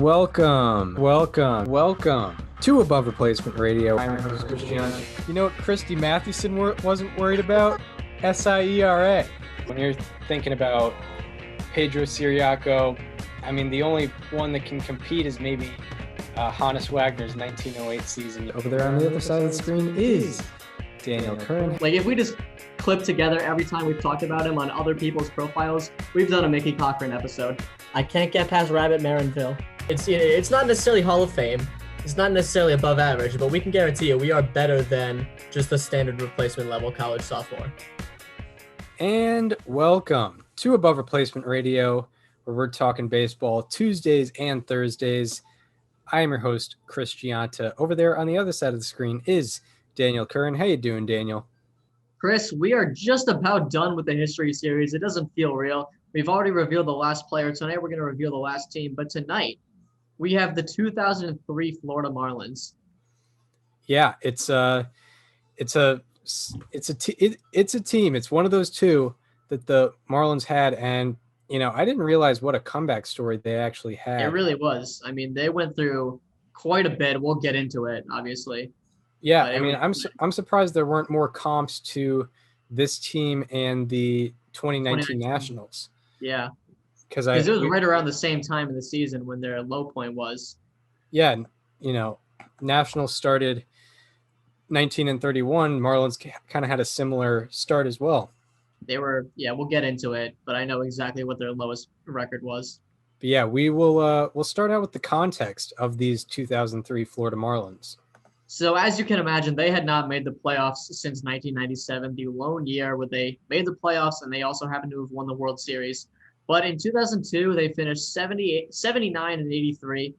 welcome to Above Replacement Radio. I'm your host, Christian. You know what Christy Mathewson wasn't worried about? SIERA. When you're thinking about Pedro Ciriaco, I mean, the only one that can compete is maybe Hannes Wagner's 1908 season. Over there on the other side of the screen is Daniel Curran. Like, if we just clip together every time we've talked about him on other people's profiles, we've done a Mickey Cochran episode. I can't get past Rabbit Marinville. It's not necessarily Hall of Fame. It's not necessarily above average, but we can guarantee you we are better than just the standard replacement level college sophomore. And welcome to Above Replacement Radio, where we're talking baseball Tuesdays and Thursdays. I am your host, Chris Gianta. Over there on the other side of the screen is Daniel Curran. How you doing, Daniel? Chris, we are just about done with the history series. It doesn't feel real. We've already revealed the last player. Tonight, we're going to reveal the last team. But tonight, we have the 2003 Florida Marlins. Yeah, it's a team. It's one of those two that the Marlins had, and I didn't realize what a comeback story they actually had. It really was. I mean, they went through quite a bit. We'll get into it, obviously. Yeah, I mean, I'm surprised there weren't more comps to this team and the 2019 Nationals. Yeah, because it was right around the same time in the season when their low point was. Yeah, Nationals started 19-31. Marlins kind of had a similar start as well. They were, we'll get into it, but I know exactly what their lowest record was. But yeah, we'll start out with the context of these 2003 Florida Marlins. So as you can imagine, they had not made the playoffs since 1997, the lone year where they made the playoffs, and they also happened to have won the World Series. But in 2002, they finished 79 and 83,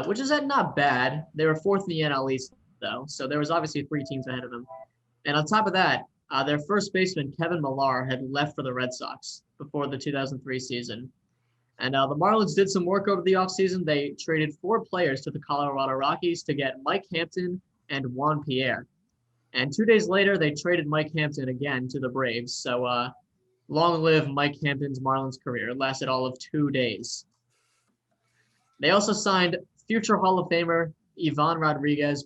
which is not bad. They were fourth in the NL East, though, so there was obviously three teams ahead of them. And on top of that, their first baseman, Kevin Millar, had left for the Red Sox before the 2003 season. And the Marlins did some work over the offseason. They traded 4 players to the Colorado Rockies to get Mike Hampton and Juan Pierre. And 2 days later, they traded Mike Hampton again to the Braves. So long live Mike Hampton's Marlins career. It lasted all of 2 days. They also signed future Hall of Famer Ivan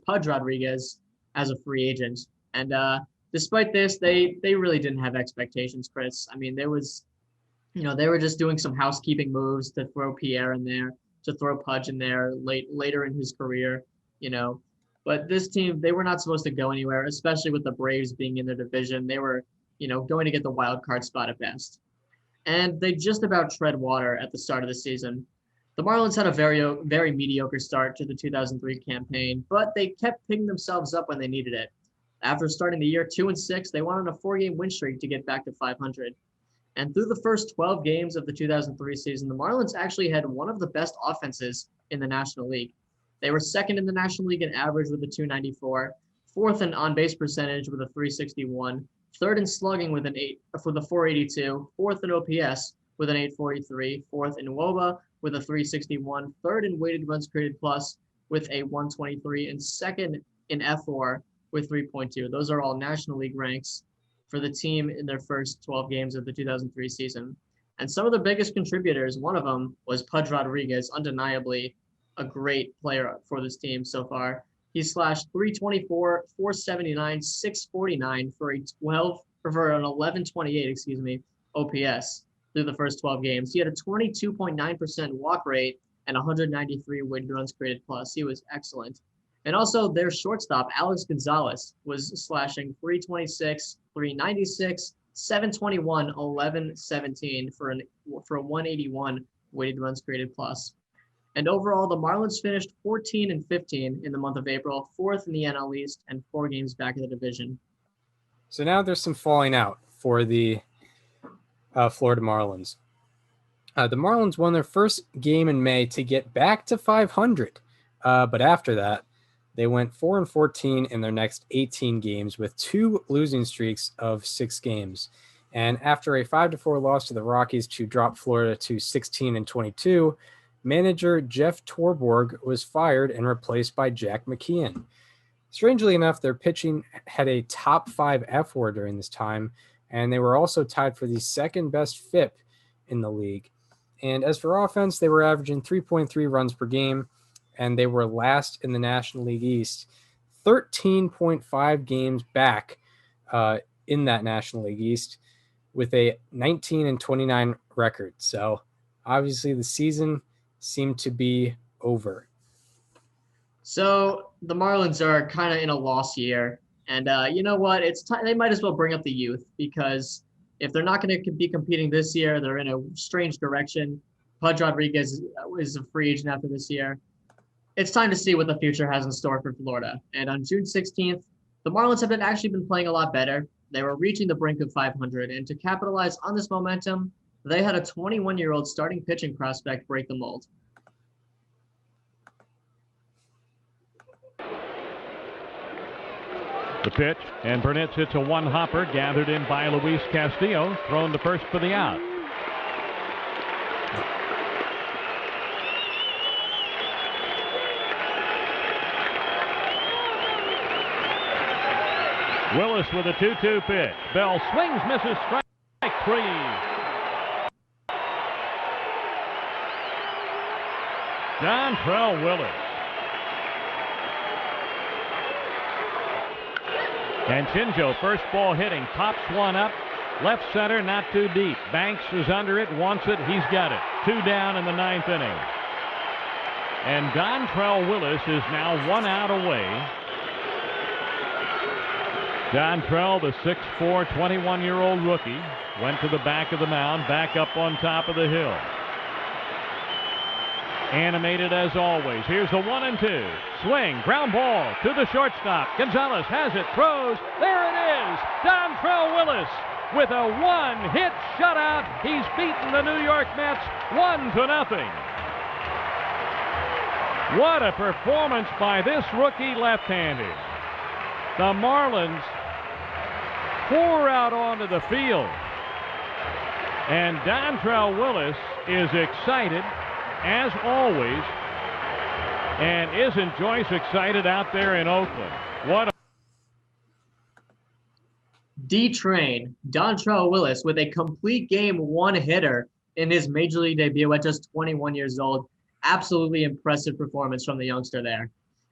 Pudge Rodriguez, as a free agent. And despite this, they really didn't have expectations, Chris. I mean, they were just doing some housekeeping moves to throw Pierre in there, to throw Pudge in there later in his career, But this team, they were not supposed to go anywhere, especially with the Braves being in their division. They were, going to get the wild card spot at best. And they just about tread water at the start of the season. The Marlins had a very, very mediocre start to the 2003 campaign, but they kept picking themselves up when they needed it. After starting the year 2-6, they went on a 4-game win streak to get back to 500. And through the first 12 games of the 2003 season, the Marlins actually had one of the best offenses in the National League. They were second in the National League in average with a 294, fourth in on-base percentage with a 361, third in slugging with a 482, fourth in OPS with an 843, fourth in WOBA with a 361, third in weighted runs created plus with a 123, and second in F4 with 3.2. Those are all National League ranks for the team in their first 12 games of the 2003 season. And some of the biggest contributors, one of them was Pudge Rodriguez, undeniably a great player for this team so far. He slashed 324, 479, 649 for an 1128, OPS through the first 12 games. He had a 22.9% walk rate and 193 weighted runs created plus. He was excellent. And also their shortstop, Alex Gonzalez, was slashing 326, 396, 721, 1117 for a 181 weighted runs created plus. And overall, the Marlins finished 14 and 15 in the month of April, fourth in the NL East, and 4 games back in the division. So now there's some falling out for the Florida Marlins. The Marlins won their first game in May to get back to 500, but after that, they went 4-14 in their next 18 games with 2 losing streaks of 6 games. And after a 5-4 loss to the Rockies to drop Florida to 16-22, manager Jeff Torborg was fired and replaced by Jack McKeon. Strangely enough, their pitching had a top 5 F4 during this time, and they were also tied for the second best FIP in the league. And as for offense, they were averaging 3.3 runs per game, and they were last in the National League East, 13.5 games back in that National League East with a 19-29 record. So obviously the season seemed to be over. So the Marlins are kind of in a lost year. And you know what? It's time they might as well bring up the youth, because if they're not going to be competing this year, they're in a strange direction. Pudge Rodriguez is a free agent after this year. It's time to see what the future has in store for Florida. And on June 16th, the Marlins have actually been playing a lot better. They were reaching the brink of 500, and to capitalize on this momentum, they had a 21-year-old starting pitching prospect break the mold. The pitch, and Burnett hits a one-hopper, gathered in by Luis Castillo, thrown to first for the out. Willis with a 2-2 pitch. Bell swings, misses, strike 3. Dontrell Willis. And Shinjo, first ball hitting, pops one up, left center, not too deep. Banks is under it, wants it, he's got it. 2 down in the 9th inning. And Dontrell Willis is now 1 out away. Dontrell, the 6'4", 21-year-old rookie, went to the back of the mound, back up on top of the hill. Animated as always. Here's the 1-2. Swing, ground ball to the shortstop. Gonzalez has it, throws. There it is. Dontrell Willis with a 1-hit shutout. He's beaten the New York Mets 1-0. What a performance by this rookie left-handed. The Marlins pour out onto the field. And Dontrell Willis is excited as always. And isn't Joyce excited out there in Oakland? What a D-Train, Dontrell Willis with a complete game 1-hitter in his Major League debut at just 21 years old. Absolutely impressive performance from the youngster there.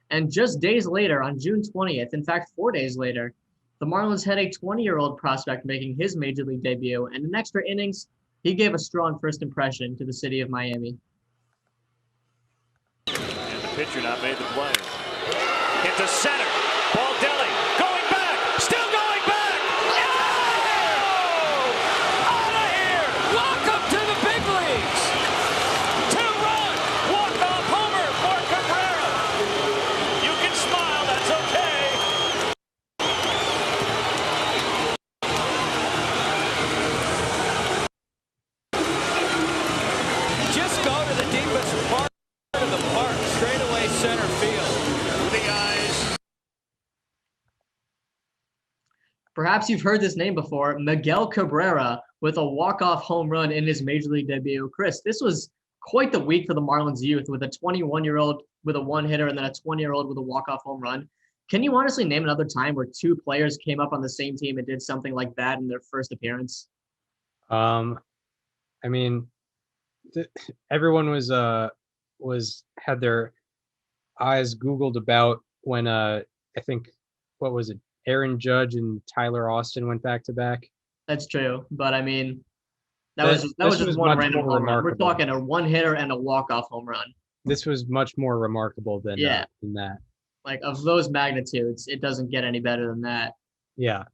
And just days later, on June 20th, in fact 4 days later, the Marlins had a 20-year-old prospect making his Major League debut, and in extra innings, he gave a strong first impression to the city of Miami. Pitcher not made the play. Hit to center. Baldelli going back. Still going back. Oh! Out of here. Welcome to the big leagues. 2-run walk-off homer for Cabrera. You can smile. That's okay. Just go to the deepest part of the park. Straightaway center field. The eyes. Perhaps you've heard this name before, Miguel Cabrera with a walk-off home run in his Major League debut. Chris, this was quite the week for the Marlins youth, with a 21-year-old with a 1-hitter and then a 20-year-old with a walk-off home run. Can you honestly name another time where 2 players came up on the same team and did something like that in their first appearance? I mean, everyone had their eyes Googled about when I think, what was it, Aaron Judge and Tyler Austin went back to back. That's true, but I mean, that was just one random home run. We're talking a 1-hitter and a walk-off home run. This was much more remarkable than that. Like, of those magnitudes, it doesn't get any better than that. Yeah.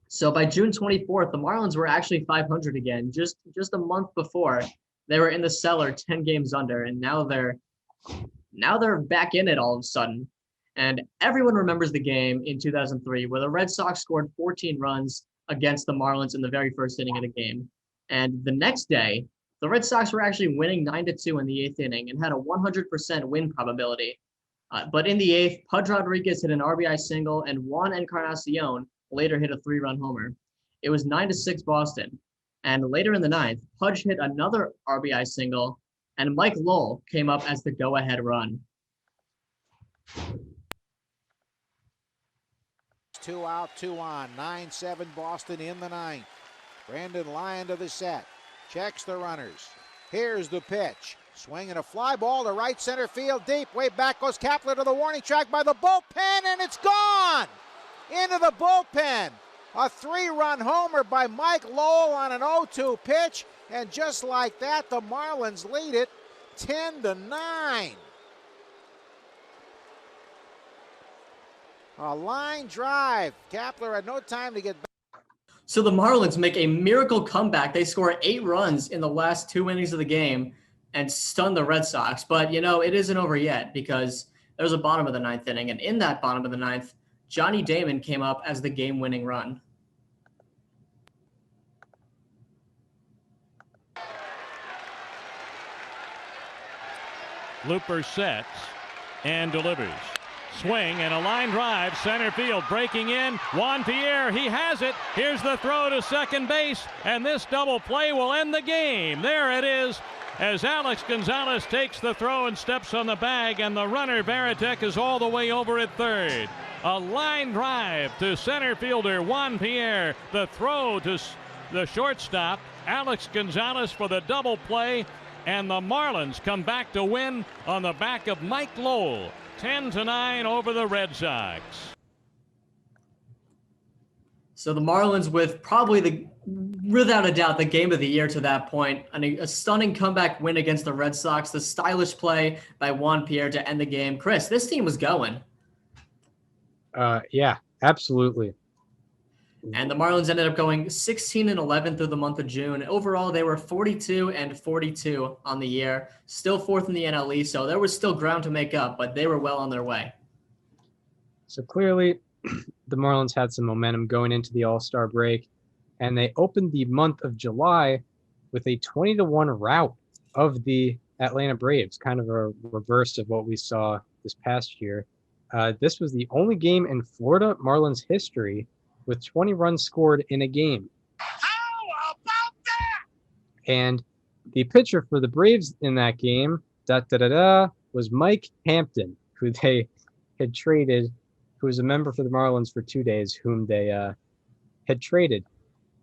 So by June 24th, the Marlins were actually 500 again. Just a month before, they were in the cellar 10 games under, and now they're back in it all of a sudden. And everyone remembers the game in 2003 where the Red Sox scored 14 runs against the Marlins in the very first inning of the game. And the next day, the Red Sox were actually winning 9-2 in the 8th inning and had a 100% win probability. But in the 8th, Pudge Rodriguez hit an RBI single, and Juan Encarnacion later hit a 3-run homer. It was 9-6 Boston. And later in the 9th, Pudge hit another RBI single, and Mike Lowell came up as the go-ahead run. 2 out, 2 on. 9-7 Boston in the 9th. Brandon Lyon to the set. Checks the runners. Here's the pitch. Swinging a fly ball to right center field deep. Way back goes Kapler to the warning track by the bullpen, and it's gone! Into the bullpen. A 3-run homer by Mike Lowell on an 0-2 pitch, and just like that, the Marlins lead it 10-9. A line drive. Kapler had no time to get back. So the Marlins make a miracle comeback. They score 8 runs in the last 2 innings of the game and stun the Red Sox. But, it isn't over yet because there's a bottom of the 9th inning. And in that bottom of the 9th, Johnny Damon came up as the game-winning run. Looper sets and delivers. Swing and a line drive, center field, breaking in. Juan Pierre, he has it. Here's the throw to second base, and this double play will end the game. There it is, as Alex Gonzalez takes the throw and steps on the bag, and the runner, Varitek, is all the way over at third. A line drive to center fielder Juan Pierre. The throw to the shortstop, Alex Gonzalez, for the double play, and the Marlins come back to win on the back of Mike Lowell. 10-9 over the Red Sox. So the Marlins with probably without a doubt, the game of the year to that point. A stunning comeback win against the Red Sox. The stylish play by Juan Pierre to end the game. Chris, this team was going. Yeah, absolutely. And the Marlins ended up going 16-11 through the month of June. Overall, they were 42-42 on the year, still 4th in the NL East, so there was still ground to make up, but they were well on their way. So clearly, the Marlins had some momentum going into the All-Star break, and they opened the month of July with a 20-1 rout of the Atlanta Braves, kind of a reverse of what we saw this past year. This was the only game in Florida Marlins history with 20 runs scored in a game. How about that? And the pitcher for the Braves in that game, was Mike Hampton, who they had traded, who was a member for the Marlins for 2 days, whom they had traded.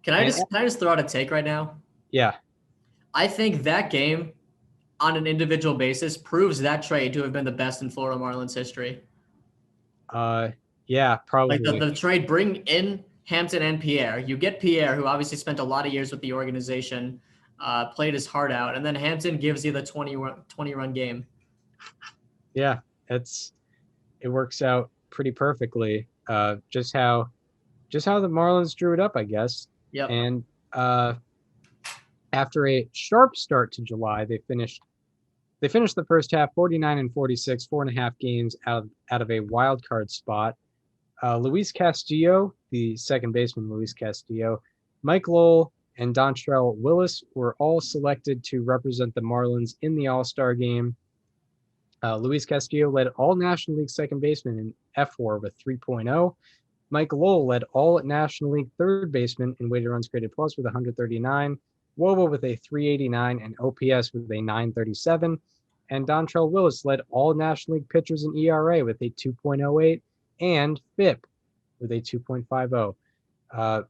Can I just throw out a take right now? Yeah. I think that game, on an individual basis, proves that trade to have been the best in Florida Marlins history. Yeah, probably. Like the trade, bring in Hampton and Pierre. You get Pierre, who obviously spent a lot of years with the organization, played his heart out, and then Hampton gives you the 20-run game. Yeah, it works out pretty perfectly. Just how the Marlins drew it up, I guess. Yep. And after a sharp start to July, they finished the first half 49-46, 4.5 games out of a wild card spot. Luis Castillo, the second baseman, Mike Lowell, and Dontrelle Willis were all selected to represent the Marlins in the All-Star game. Luis Castillo led all National League second basemen in F4 with 3.0. Mike Lowell led all National League third basemen in weighted runs created plus with 139. Woba with a 389 and OPS with a 937. And Dontrelle Willis led all National League pitchers in ERA with a 2.08 and FIP with a 2.50.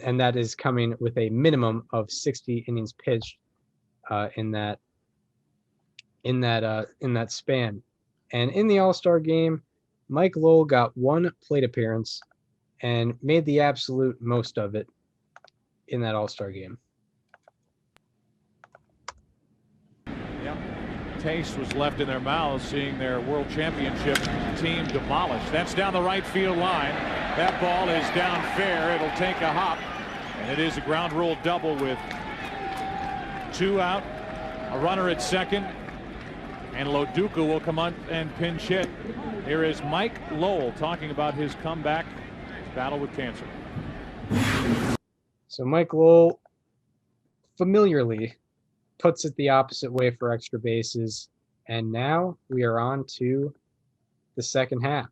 And that is coming with a minimum of 60 innings pitched in that span. And in the All-Star game, Mike Lowell got one plate appearance and made the absolute most of it in that All-Star game. Taste was left in their mouths seeing their world championship team demolished. That's down the right field line. That ball is down fair. It'll take a hop, and it is a ground rule double with 2 out, a runner at second, and Loduca will come on and pinch hit. Here is Mike Lowell talking about his comeback, his battle with cancer. So Mike Lowell familiarly puts it the opposite way for extra bases, and now we are on to the second half.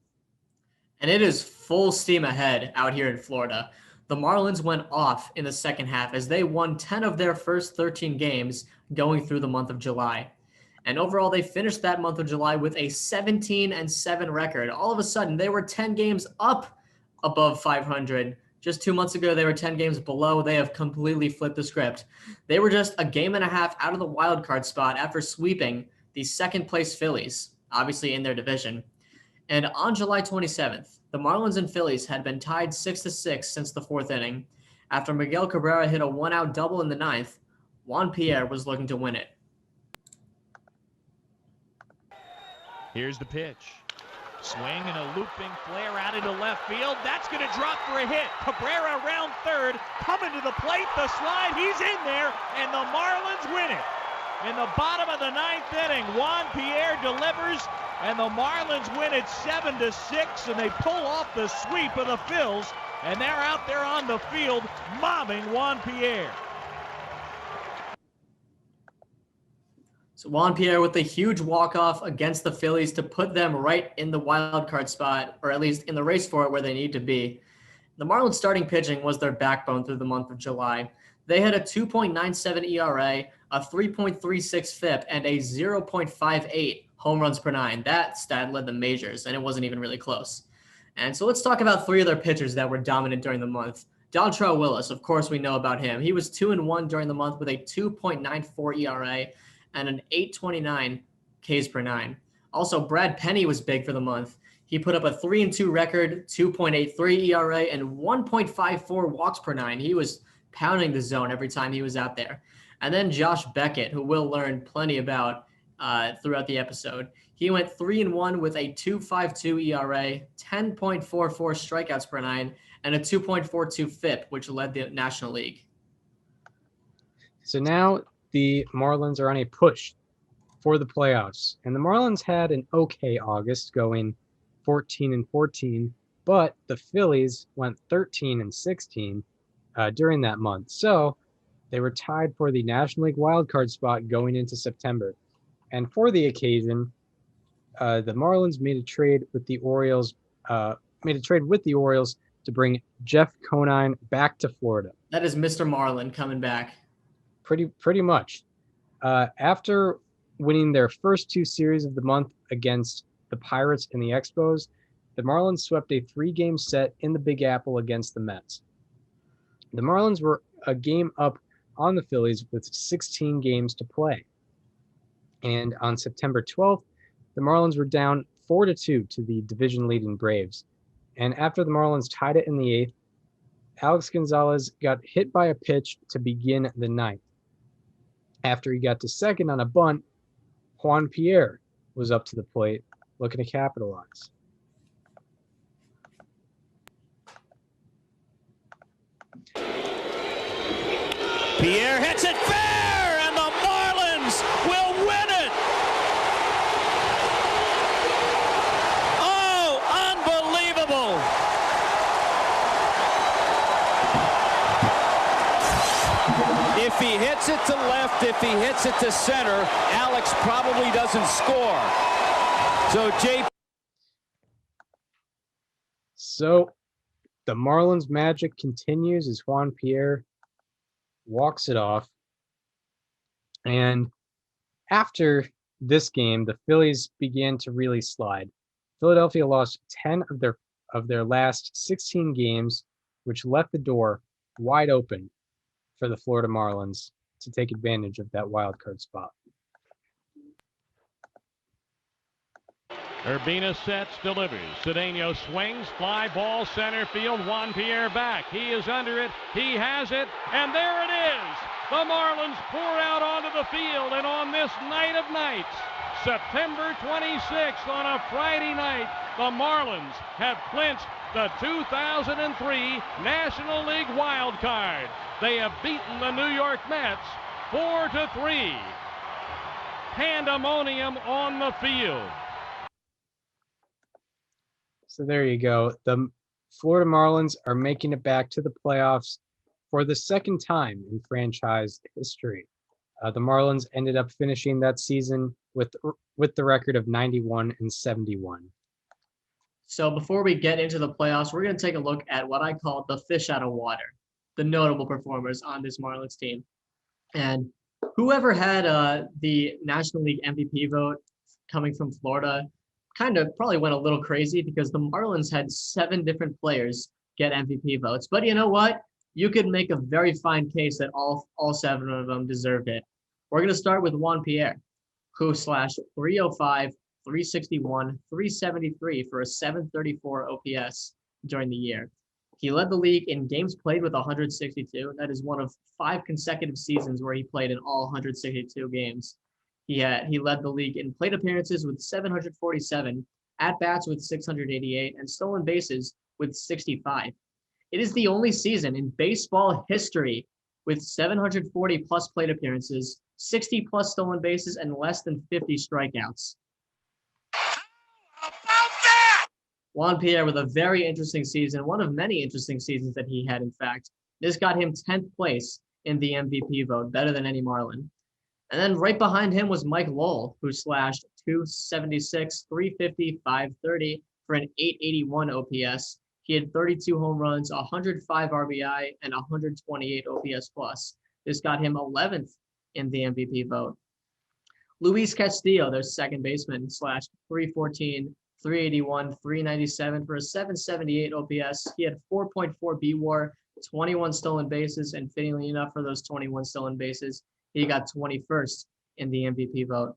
And it is full steam ahead out here in Florida. The Marlins went off in the second half as they won 10 of their first 13 games going through the month of July. And overall, they finished that month of July with a 17-7 record. All of a sudden, they were 10 games up above 500 Just 2 months ago, they were 10 games below. They have completely flipped the script. They were just a game and a half out of the wild card spot after sweeping the second-place Phillies, obviously in their division. And on July 27th, the Marlins and Phillies had been tied 6-6 since the fourth inning. After Miguel Cabrera hit a one-out double in the ninth, Juan Pierre was looking to win it. Here's the pitch. Swing and a looping flare out into left field. That's going to drop for a hit. Cabrera around third, coming to the plate, the slide, he's in there, and the Marlins win it. In the bottom of the ninth inning, Juan Pierre delivers, and the Marlins win it 7-6, and they pull off the sweep of the Phils, and they're out there on the field mobbing Juan Pierre. So Juan Pierre with a huge walk-off against the Phillies to put them right in the wild card spot, or at least in the race for it where they need to be. The Marlins starting pitching was their backbone through the month of July. They had a 2.97 ERA, a 3.36 FIP, and a 0.58 home runs per nine. That stat led the majors, and it wasn't even really close. And so let's talk about three of their pitchers that were dominant during the month. Dontrelle Willis, of course we know about him. He was 2-1 during the month with a 2.94 ERA and an 8.29 Ks per nine. Also, Brad Penny was big for the month. He put up a 3-2 record, 2.83 ERA, and 1.54 walks per nine. He was pounding the zone every time he was out there. And then Josh Beckett, who we'll learn plenty about throughout the episode. He went 3-1 with a 2.52 ERA, 10.44 strikeouts per nine, and a 2.42 FIP, which led the National League. So now the Marlins are on a push for the playoffs. And the Marlins had an okay August, going 14-14, but the Phillies went 13-16 during that month. So they were tied for the National League wildcard spot going into September. And for the occasion, the Marlins made a trade with the Orioles. To bring Jeff Conine back to Florida. That is Mr. Marlin coming back. Pretty much. After winning their first two series of the month against the Pirates and the Expos, the Marlins swept a 3-game set in the Big Apple against the Mets. The Marlins were a game up on the Phillies with 16 games to play. And on September 12th, the Marlins were down 4-2 to the division-leading Braves. And after the Marlins tied it in the 8th, Alex Gonzalez got hit by a pitch to begin the 9th. After he got to second on a bunt, Juan Pierre was up to the plate looking to capitalize. Pierre hits it fair, and the Marlins will win it. Oh, unbelievable. If he hits it to left, if he hits it to center, Alex probably doesn't score. So the Marlins magic continues as Juan Pierre walks it off. And after this game, the Phillies began to really slide. Philadelphia lost 10 of their last 16 games, which left the door wide open for the Florida Marlins to take advantage of that wild card spot. Urbina sets, delivers. Cedeno swings, fly ball, center field. Juan Pierre back. He is under it. He has it. And there it is. The Marlins pour out onto the field. And on this night of nights, September 26th on a Friday night, the Marlins have clinched the 2003 National League wild card. They have beaten the New York Mets 4-3. Pandemonium on the field. So there you go. The Florida Marlins are making it back to the playoffs for the second time in franchise history. The Marlins ended up finishing that season with the record of 91-71. So before we get into the playoffs, we're going to take a look at what I call the fish out of water, the notable performers on this Marlins team. And whoever had the National League MVP vote coming from Florida kind of probably went a little crazy, because the Marlins had 7 different players get MVP votes. But you know what? You could make a very fine case that all 7 of them deserved it. We're going to start with Juan Pierre, who slashed 305, 361, 373 for a 734 OPS during the year. He led the league in games played with 162. That is one of 5 consecutive seasons where he played in all 162 games. He led the league in plate appearances with 747, at-bats with 688, and stolen bases with 65. It is the only season in baseball history with 740 plus plate appearances, 60 plus stolen bases, and less than 50 strikeouts. Juan Pierre with a very interesting season, one of many interesting seasons that he had, in fact. This got him 10th place in the MVP vote, better than any Marlin. And then right behind him was Mike Lowell, who slashed 276, 350, 530 for an 881 OPS. He had 32 home runs, 105 RBI, and 128 OPS plus. This got him 11th in the MVP vote. Luis Castillo, their second baseman, slashed 314, 381, 397 for a 778 OPS. He had 4.4 BWAR, 21 stolen bases, and fittingly enough for those 21 stolen bases, he got 21st in the MVP vote.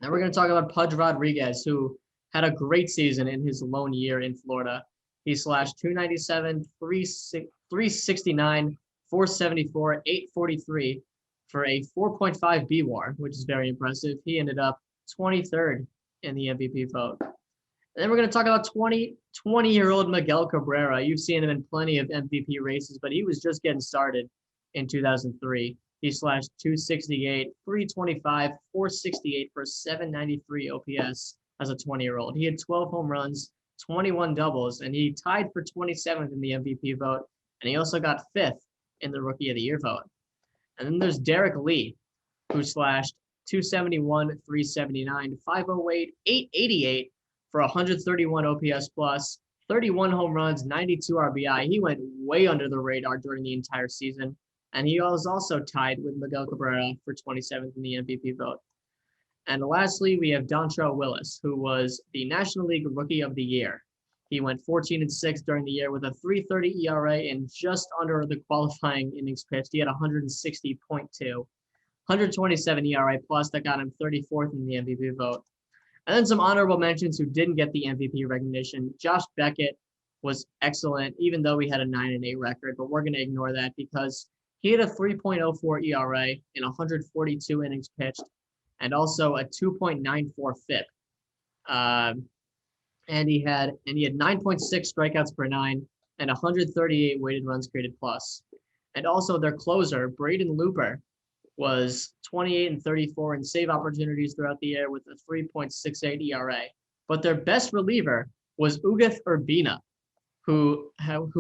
Now we're going to talk about Pudge Rodriguez, who had a great season in his lone year in Florida. He slashed 297, 369, 474, 843 for a 4.5 BWAR, which is very impressive. He ended up 23rd in the MVP vote. And then we're going to talk about 20-year-old Miguel Cabrera. You've seen him in plenty of MVP races, but he was just getting started in 2003. He slashed 268, 325, 468 for 793 OPS as a 20-year-old. He had 12 home runs, 21 doubles, and he tied for 27th in the MVP vote, and he also got 5th in the Rookie of the Year vote. And then there's Derek Lee, who slashed 271, 379, 508, 888 for 131 OPS plus, 31 home runs, 92 RBI. He went way under the radar during the entire season, and he was also tied with Miguel Cabrera for 27th in the MVP vote. And lastly, we have Dontrelle Willis, who was the National League Rookie of the Year. He went 14-6 during the year with a 3.30 ERA and just under the qualifying innings pitched. He had 160.2, 127 ERA plus. That got him 34th in the MVP vote. And then some honorable mentions who didn't get the MVP recognition. Josh Beckett was excellent, even though he had a 9-8 record, but we're going to ignore that because he had a 3.04 ERA in 142 innings pitched, and also a 2.94 FIP. And he had 9.6 strikeouts per 9 and 138 weighted runs created plus. And also their closer, Braden Looper, was 28-34 in save opportunities throughout the year with a 3.68 ERA. But their best reliever was Ugueth Urbina, who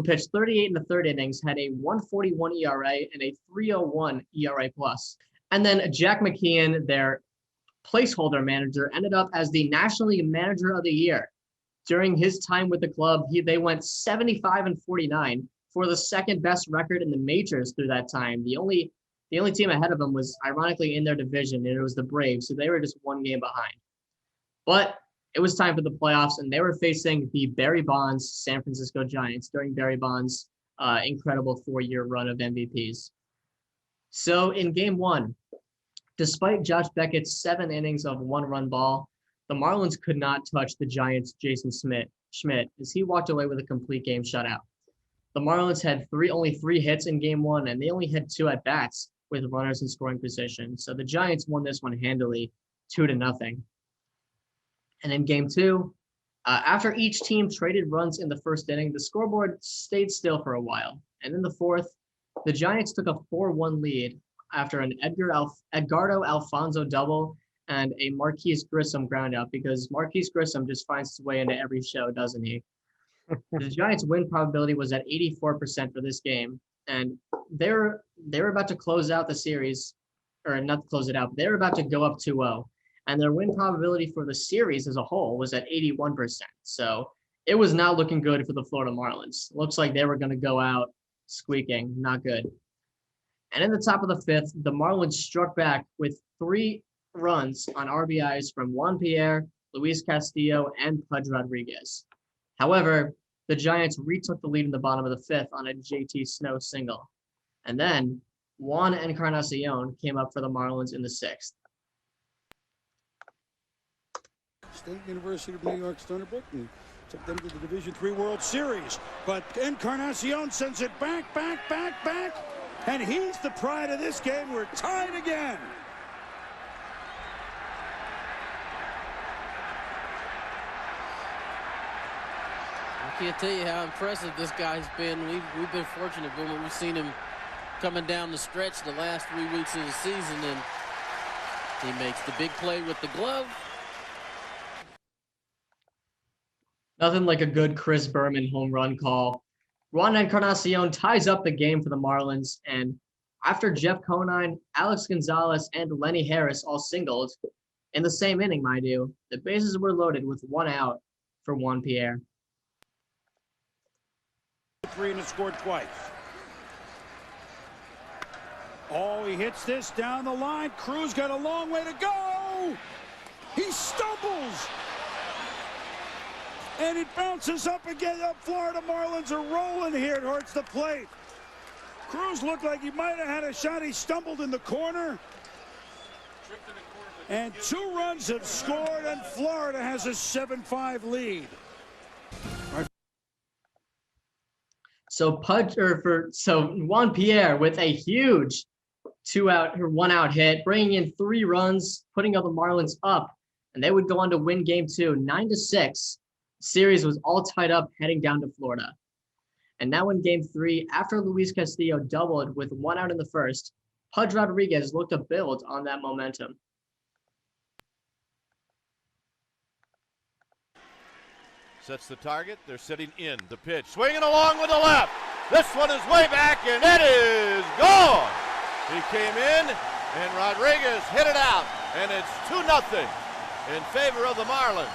pitched 38 in the third innings, had a 1.41 ERA and a 3.01 ERA plus. And then Jack McKeon, their placeholder manager, ended up as the National League Manager of the Year. During his time with the club, they went 75-49 for the second best record in the majors through that time. The only team ahead of them was ironically in their division, and it was the Braves, so they were just one game behind. But it was time for the playoffs, and they were facing the Barry Bonds San Francisco Giants during Barry Bonds' incredible 4-year run of MVPs. So in Game 1, despite Josh Beckett's 7 innings of 1-run ball, the Marlins could not touch the Giants' Jason Schmidt as he walked away with a complete game shutout. The Marlins had only 3 hits in Game 1, and they only had 2 at-bats with runners in scoring position. So the Giants won this one handily, 2-0. And in Game 2, after each team traded runs in the first inning, the scoreboard stayed still for a while. And in the fourth, the Giants took a 4-1 lead after an Edgardo Alfonso double and a Marquise Grissom groundout, because Marquise Grissom just finds his way into every show, doesn't he? The Giants' win probability was at 84% for this game, and they were about to close out the series, or not close it out, but they were about to go up 2-0, and their win probability for the series as a whole was at 81%. So it was not looking good for the Florida Marlins. Looks like they were going to go out squeaking, not good. And in the top of the fifth, the Marlins struck back with 3 runs on RBIs from Juan Pierre, Luis Castillo, and Pudge Rodriguez. However, the Giants retook the lead in the bottom of the 5th on a JT Snow single. And then Juan Encarnacion came up for the Marlins in the 6th. State University of New York's Thunderbrook and took them to the Division III World Series. But Encarnacion sends it back, and he's the pride of this game. We're tied again. I can't tell you how impressive this guy's been. We've been fortunate when we've seen him coming down the stretch the last 3 weeks of the season, and he makes the big play with the glove. Nothing like a good Chris Berman home run call. Juan Encarnacion ties up the game for the Marlins, and after Jeff Conine, Alex Gonzalez, and Lenny Harris all singled, in the same inning, mind you, the bases were loaded with 1 out for Juan Pierre. 3 and it scored twice. Oh, he hits this down the line. Cruz got a long way to go. He stumbles. And it bounces up again. Up Florida Marlins are rolling here towards the plate. Cruz looked like he might have had a shot. He stumbled in the corner. And 2 runs have scored, and Florida has a 7-5 lead. So Juan Pierre with a huge 1 out hit, bringing in 3 runs, putting up the Marlins up, and they would go on to win game 2, 9-6. Series was all tied up heading down to Florida. And now in game 3, after Luis Castillo doubled with 1 out in the 1st, Pudge Rodriguez looked to build on that momentum. Sets the target. They're sitting in the pitch. Swinging along with the left. This one is way back, and it is gone. He came in, and Rodriguez hit it out, and it's 2-0 in favor of the Marlins.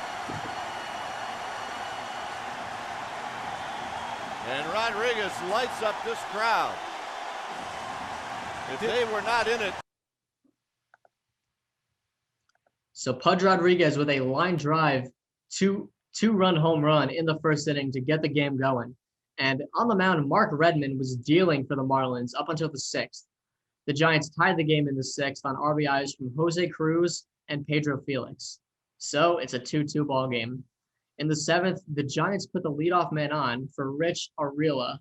And Rodriguez lights up this crowd. If they were not in it. So Pudge Rodriguez with a line drive, two-run home run in the 1st inning to get the game going. And on the mound, Mark Redmond was dealing for the Marlins up until the 6th. The Giants tied the game in the 6th on RBIs from Jose Cruz and Pedro Felix. So it's a 2-2 ball game. In the 7th, the Giants put the leadoff man on for Rich Arriola.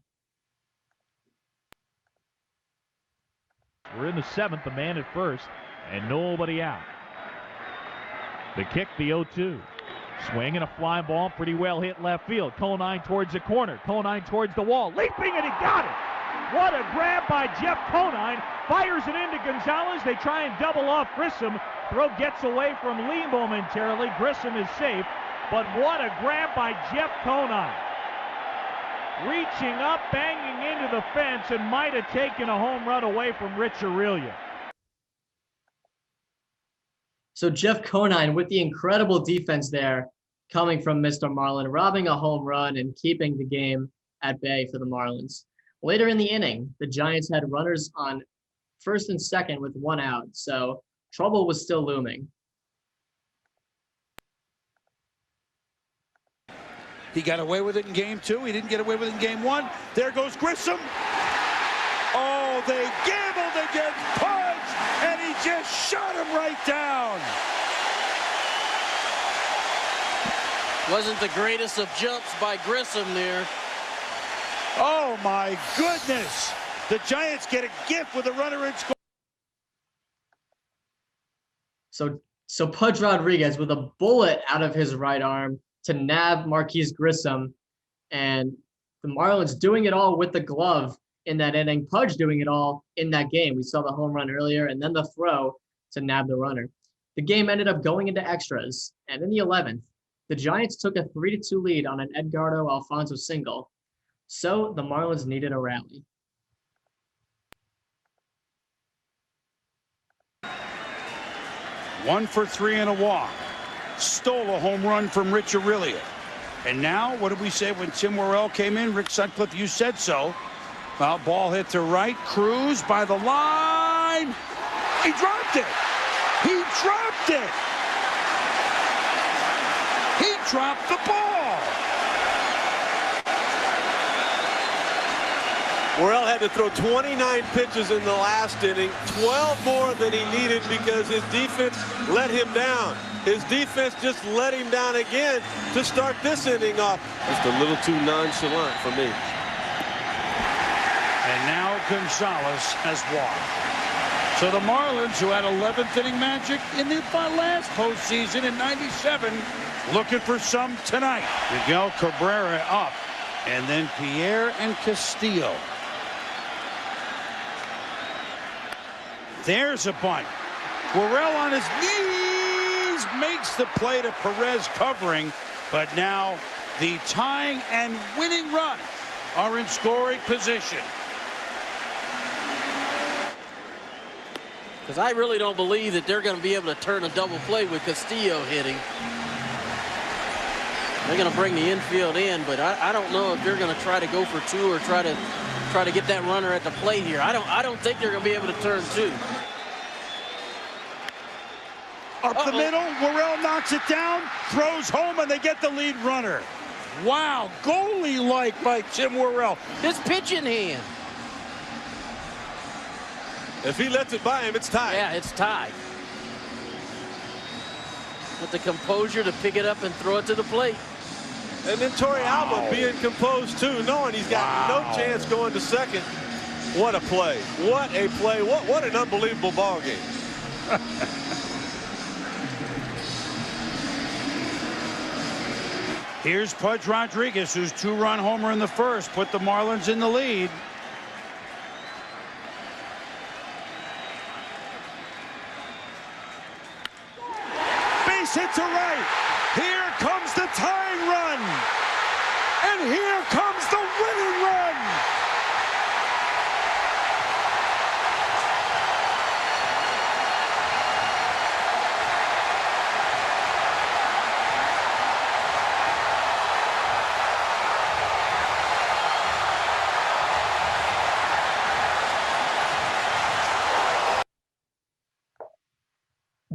We're in the 7th, the man at first, and nobody out. The kick, the 0-2. Swing and a fly ball, pretty well hit left field. Conine towards the corner. Conine towards the wall. Leaping, and he got it. What a grab by Jeff Conine. Fires it into Gonzalez. They try and double off Grissom. Throw gets away from Lee momentarily. Grissom is safe. But what a grab by Jeff Conine. Reaching up, banging into the fence, and might have taken a home run away from Rich Arriola. So Jeff Conine with the incredible defense there coming from Mr. Marlin, robbing a home run and keeping the game at bay for the Marlins. Later in the inning, the Giants had runners on 1st and 2nd with 1 out, so trouble was still looming. He got away with it in game 2. He didn't get away with it in game 1. There goes Grissom. Oh, they gambled against Pudge, and he just shot him right down. Wasn't the greatest of jumps by Grissom there. Oh, my goodness. The Giants get a gift with a runner in score. So Pudge Rodriguez with a bullet out of his right arm to nab Marquise Grissom, and the Marlins doing it all with the glove in that inning. Pudge doing it all in that game. We saw the home run earlier and then the throw to nab the runner. The game ended up going into extras, and in the 11th, the Giants took a 3-2 lead on an Edgardo Alfonso single. So the Marlins needed a rally. One for 3 and a walk. Stole a home run from Rich Arriola. And now, what did we say when Tim Worrell came in? Rick Sutcliffe, you said so. Well, ball hit to right. Cruz by the line. He dropped it. He dropped it. He dropped the ball. Worrell had to throw 29 pitches in the last inning, 12 more than he needed because his defense let him down. His defense just let him down again to start this inning off. Just a little too nonchalant for me. And now Gonzalez has walked. So the Marlins, who had 11th inning magic in the last postseason in '97, looking for some tonight. Miguel Cabrera up, and then Pierre and Castillo. There's a bunt. Worrell on his knees makes the play to Perez covering, but now the tying and winning run are in scoring position. Because I really don't believe that they're going to be able to turn a double play with Castillo hitting. They're going to bring the infield in, but I don't know if they're going to try to go for two or try to get that runner at the plate here. I don't think they're going to be able to turn two. Up the middle, Worrell knocks it down, throws home, and they get the lead runner. Wow, goalie-like by Tim Worrell. His pitch in hand. If he lets it by him, it's tied. Yeah, it's tied. With the composure to pick it up and throw it to the plate. And then Torrey Alba being composed too, knowing he's got no chance going to second. What a play. What a play. What an unbelievable ball game. Here's Pudge Rodriguez, whose two-run homer in the first put the Marlins in the lead. Base hit to right. Here comes the tying run. And here comes the winning run.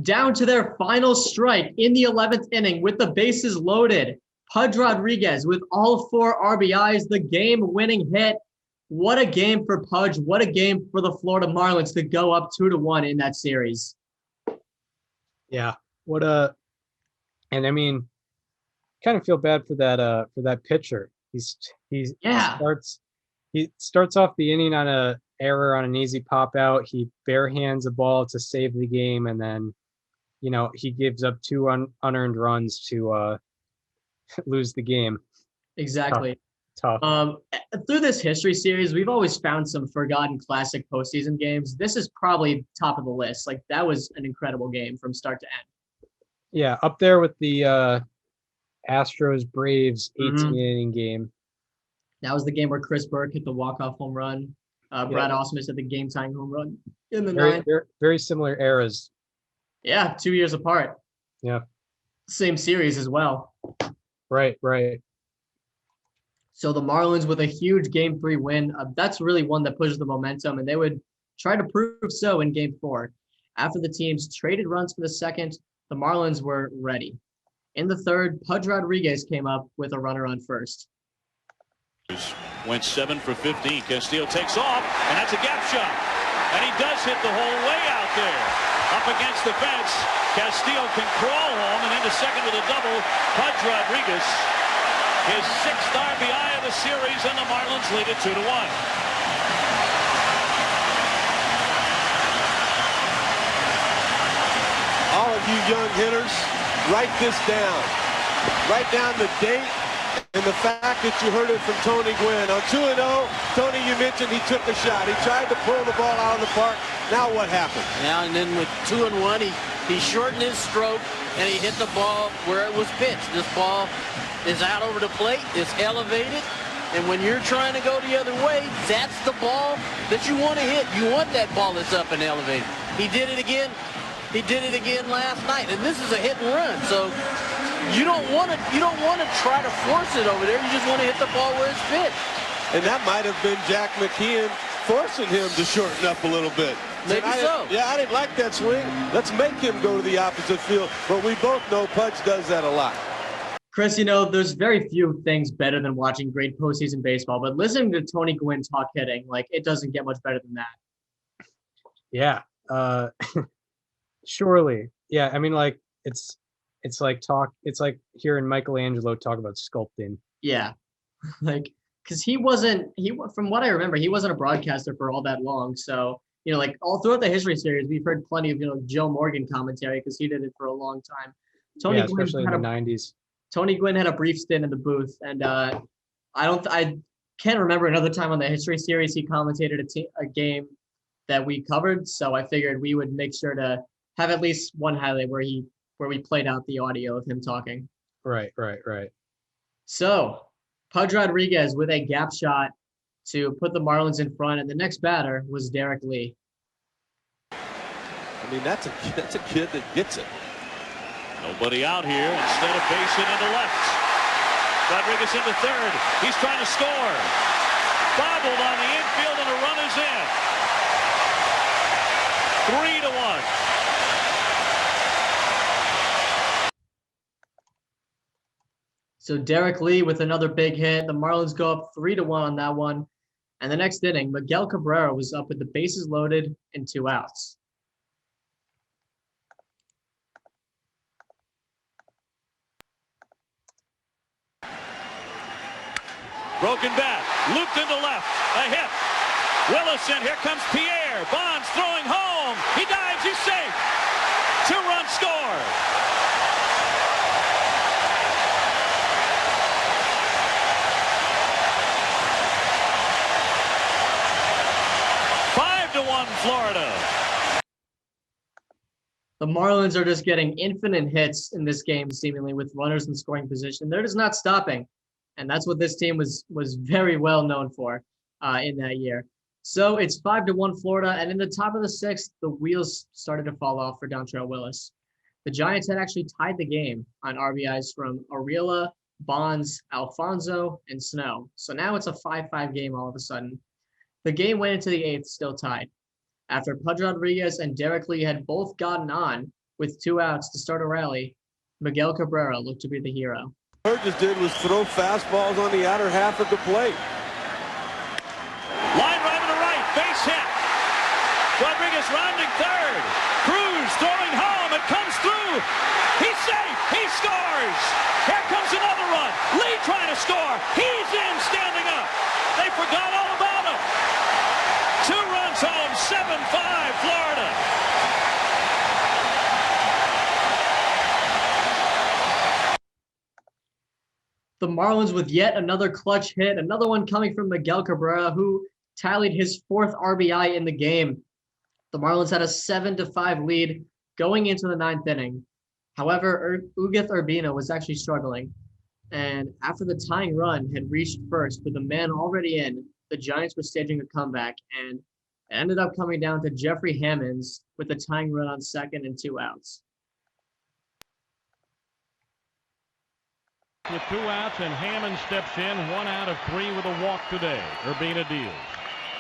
Down to their final strike in the 11th inning with the bases loaded. Pudge Rodriguez with all 4 RBIs, the game-winning hit. What a game for Pudge. What a game for the Florida Marlins to go up 2-1 in that series. Yeah. And I mean, kind of feel bad for that pitcher. He starts off the inning on a error on an easy pop out. He barehands a ball to save the game, and then he gives up 2 unearned runs to lose the game. Exactly. Tough. Through this history series, we've always found some forgotten classic postseason games. This is probably top of the list. Like, that was an incredible game from start to end. Yeah, up there with the Astros Braves 18-inning game. That was the game where Chris Burke hit the walk-off home run. Brad Ausmus hit the game-tying home run in the ninth. Very similar eras. Yeah, 2 years apart. Yeah. Same series as well. Right. So the Marlins with a huge Game 3 win. That's really one that pushes the momentum, and they would try to prove so in Game 4. After the teams traded runs for the second, the Marlins were ready. In the third, Pudge Rodriguez came up with a runner on first. Went 7 for 15. Castillo takes off, and that's a gap shot. And he does hit the whole way out there. Up against the fence, Castillo can crawl home and into second with a double. Pudge Rodriguez, his 6th RBI of the series, and the Marlins lead it 2-1. All of you young hitters, write this down. Write down the date and the fact that you heard it from Tony Gwynn. On 2-0, Tony, you mentioned he took a shot. He tried to pull the ball out of the park. Now what happened? Yeah, and then with 2-1, he shortened his stroke, and he hit the ball where it was pitched. This ball is out over the plate. It's elevated. And when you're trying to go the other way, that's the ball that you want to hit. You want that ball that's up and elevated. He did it again. He did it again last night. And this is a hit and run. So you don't want to try to force it over there. You just want to hit the ball where it's pitched. And that might have been Jack McKeon forcing him to shorten up a little bit. Maybe so. Yeah, I didn't like that swing. Let's make him go to the opposite field. But we both know Pudge does that a lot. Chris, you know, there's very few things better than watching great postseason baseball, but listening to Tony Gwynn talk hitting, like, it doesn't get much better than that. Yeah. Surely. Yeah. I mean, like, it's like hearing Michelangelo talk about sculpting. Yeah. Like, because from what I remember, he wasn't a broadcaster for all that long. So, you know, like all throughout the history series, we've heard plenty of, you know, Joe Morgan commentary because he did it for a long time. Tony Gwynn especially in the 90s. Tony Gwynn had a brief stint in the booth, and I can't remember another time on the history series he commentated a game that we covered. So I figured we would make sure to have at least one highlight where we played out the audio of him talking. Right. So Pudge Rodriguez with a gap shot to put the Marlins in front, and the next batter was Derek Lee. I mean, that's a kid that gets it. Nobody out here. Instead of base hit into left. Rodriguez into third. He's trying to score. Bobbled on the infield, and a run is in. 3-1. So Derek Lee with another big hit. The Marlins go up 3-1 on that one. And the next inning, Miguel Cabrera was up with the bases loaded and 2 outs. Broken bat, looped into left, a hit. Willison, here comes Pierre. Bonds throwing home. He dives, he's safe. 2-run score. Florida. The Marlins are just getting infinite hits in this game, seemingly with runners in scoring position. They're just not stopping, and that's what this team was very well known for in that year. So it's 5-1 Florida, and in the top of the 6th, the wheels started to fall off for Dontrelle Willis. The Giants had actually tied the game on RBIs from Arriola, Bonds, Alfonso, and Snow. So now it's a 5-5 game all of a sudden. The game went into the 8th, still tied. After Pudge Rodriguez and Derek Lee had both gotten on with 2 outs to start a rally, Miguel Cabrera looked to be the hero. What he just did was throw fastballs on the outer half of the plate. Line drive to the right, base hit. Rodriguez rounding third. Cruz throwing home, it comes through. He's safe, he scores. Here comes another run. Lee trying to score. He's in, standing up. They forgot all about him. 2 runs home, 7-5 Florida. The Marlins with yet another clutch hit, another one coming from Miguel Cabrera, who tallied his 4th RBI in the game. The Marlins had a 7-5 lead going into the 9th inning. However, Ugueth Urbina was actually struggling. And after the tying run had reached first with the man already in, the Giants were staging a comeback, and it ended up coming down to Jeffrey Hammonds with the tying run on second and 2 outs. With 2 outs, and Hammond steps in, 1 out of 3 with a walk today. Urbina deals.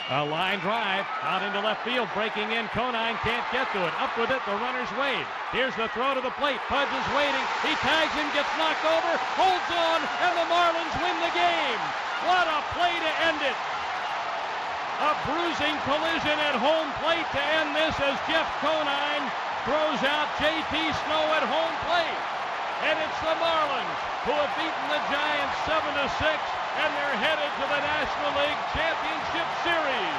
A line drive out into left field, breaking in. Conine can't get to it. Up with it, the runners wait. Here's the throw to the plate. Pudge is waiting. He tags him, gets knocked over, holds on, and the Marlins win the game. What a play to end it. A bruising collision at home plate to end this as Jeff Conine throws out J.T. Snow at home plate. And it's the Marlins who have beaten the Giants 7-6, and they're headed to the National League Championship Series.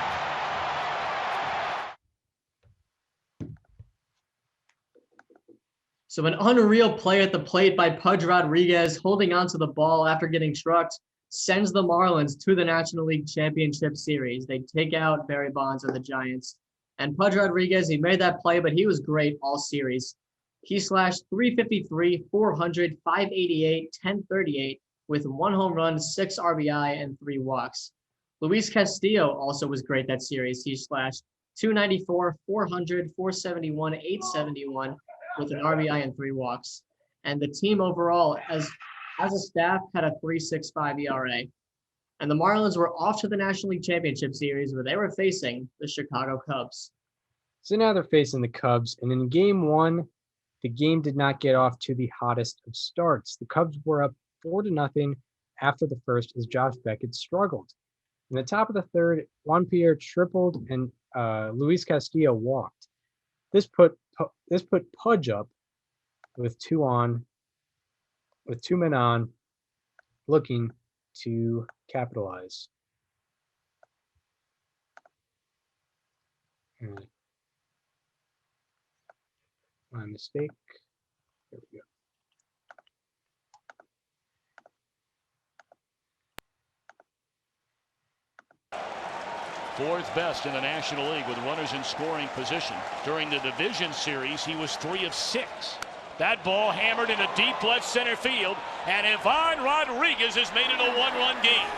So an unreal play at the plate by Pudge Rodriguez, holding onto the ball after getting struck, sends the Marlins to the National League Championship Series. They take out Barry Bonds and the Giants. And Pudge Rodriguez, he made that play, but he was great all series. He slashed 353, 400, 588, 1038 with 1 home run, 6 RBI, and 3 walks. Luis Castillo also was great that series. He slashed 294, 400, 471, 871 with an RBI and 3 walks. And the team overall, as a staff, had a 3.65 ERA. And the Marlins were off to the National League Championship Series where they were facing the Chicago Cubs. So now they're facing the Cubs. And in game 1, the game did not get off to the hottest of starts. The Cubs were up 4-0 after the first as Josh Beckett struggled. In the top of the third, Juan Pierre tripled and Luis Castillo walked. This put Pudge up with two men on, looking to capitalize. My mistake. There we go. Fourth best in the National League with runners in scoring position. During the division series, he was 3 of 6. That ball hammered into deep left center field, and Ivan Rodriguez has made it a 1-run game.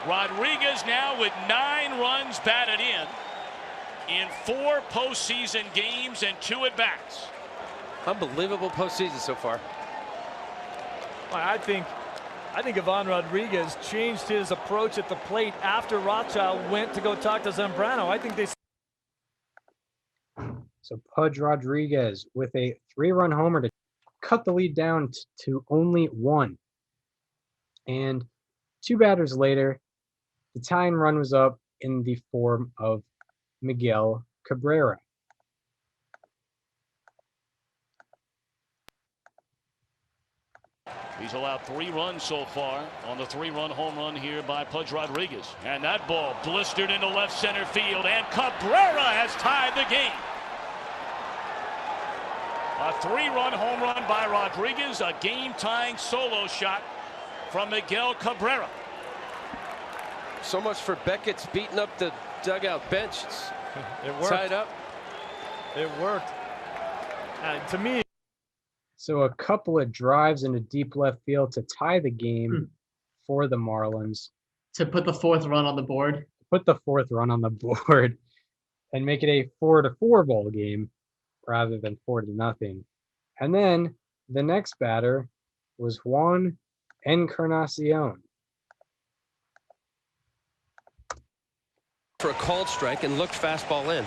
Rodriguez now with 9 runs batted in 4 postseason games and 2 at-bats. Unbelievable postseason so far. I think Ivan Rodriguez changed his approach at the plate after Rothschild went to go talk to Zambrano. I think they. So Pudge Rodriguez with a 3-run homer to cut the lead down to only 1. And 2 batters later, the tying run was up in the form of Miguel Cabrera. He's allowed 3 runs so far on the 3-run home run here by Pudge Rodriguez. And that ball blistered into left center field, and Cabrera has tied the game. A 3-run home run by Rodriguez, a game-tying solo shot from Miguel Cabrera. So much for Beckett's beating up the dugout bench. It worked. Tied up. It worked. To me. So a couple of drives into deep left field to tie the game for the Marlins. To put the 4th run on the board. Put the 4th run on the board and make it a 4-4 ball game rather than 4-0. And then the next batter was Juan Encarnacion. For a called strike and looked fastball in.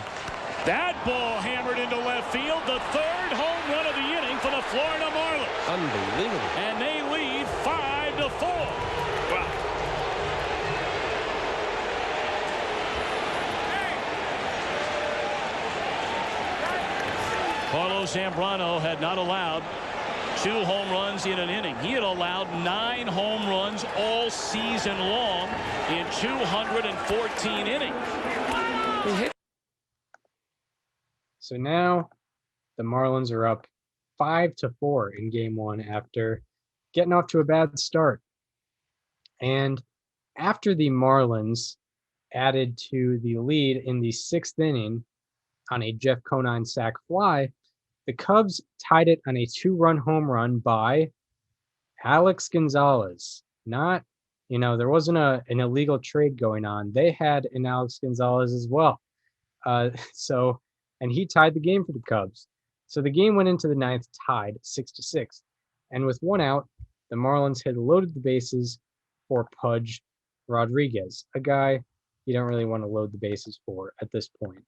That ball hammered into left field, the 3rd home run of the inning for the Florida Marlins. Unbelievable. And they lead 5-4. Wow. Carlos Zambrano had not allowed 2 home runs in an inning. He had allowed 9 home runs all season long in 214 innings. So now the Marlins are up 5-4 in game 1 after getting off to a bad start. And after the Marlins added to the lead in the 6th inning on a Jeff Conine sac fly, the Cubs tied it on a 2-run home run by Alex Gonzalez. Not, there wasn't an illegal trade going on. They had an Alex Gonzalez as well. And he tied the game for the Cubs. So the game went into the 9th tied 6-6. And with 1 out, the Marlins had loaded the bases for Pudge Rodriguez, a guy you don't really want to load the bases for at this point.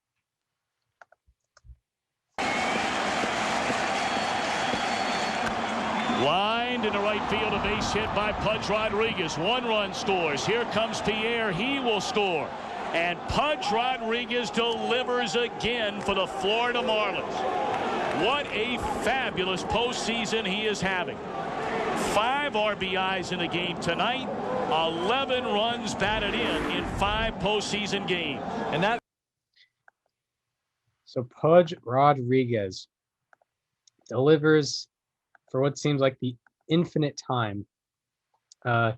Lined into right field, a base hit by Pudge Rodriguez. 1 run scores. Here comes Pierre. He will score. And Pudge Rodriguez delivers again for the Florida Marlins. What a fabulous postseason he is having. 5 RBIs in the game tonight. 11 runs batted in 5 postseason games. So Pudge Rodriguez delivers for what seems like the infinite time and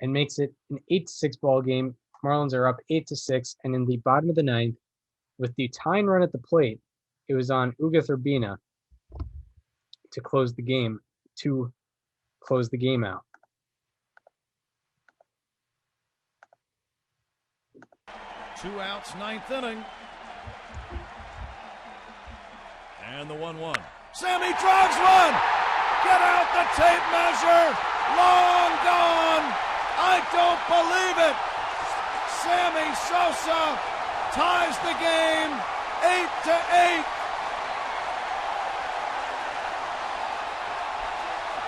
makes it an 8-6 ball game. Marlins are up 8-6, and in the bottom of the 9th, with the tying run at the plate, it was on Ugueth Urbina to close the game out. Two outs, 9th inning. And the 1-1. Sammy drives one. Get out the tape measure. Long gone. I don't believe it. Sammy Sosa ties the game 8-8.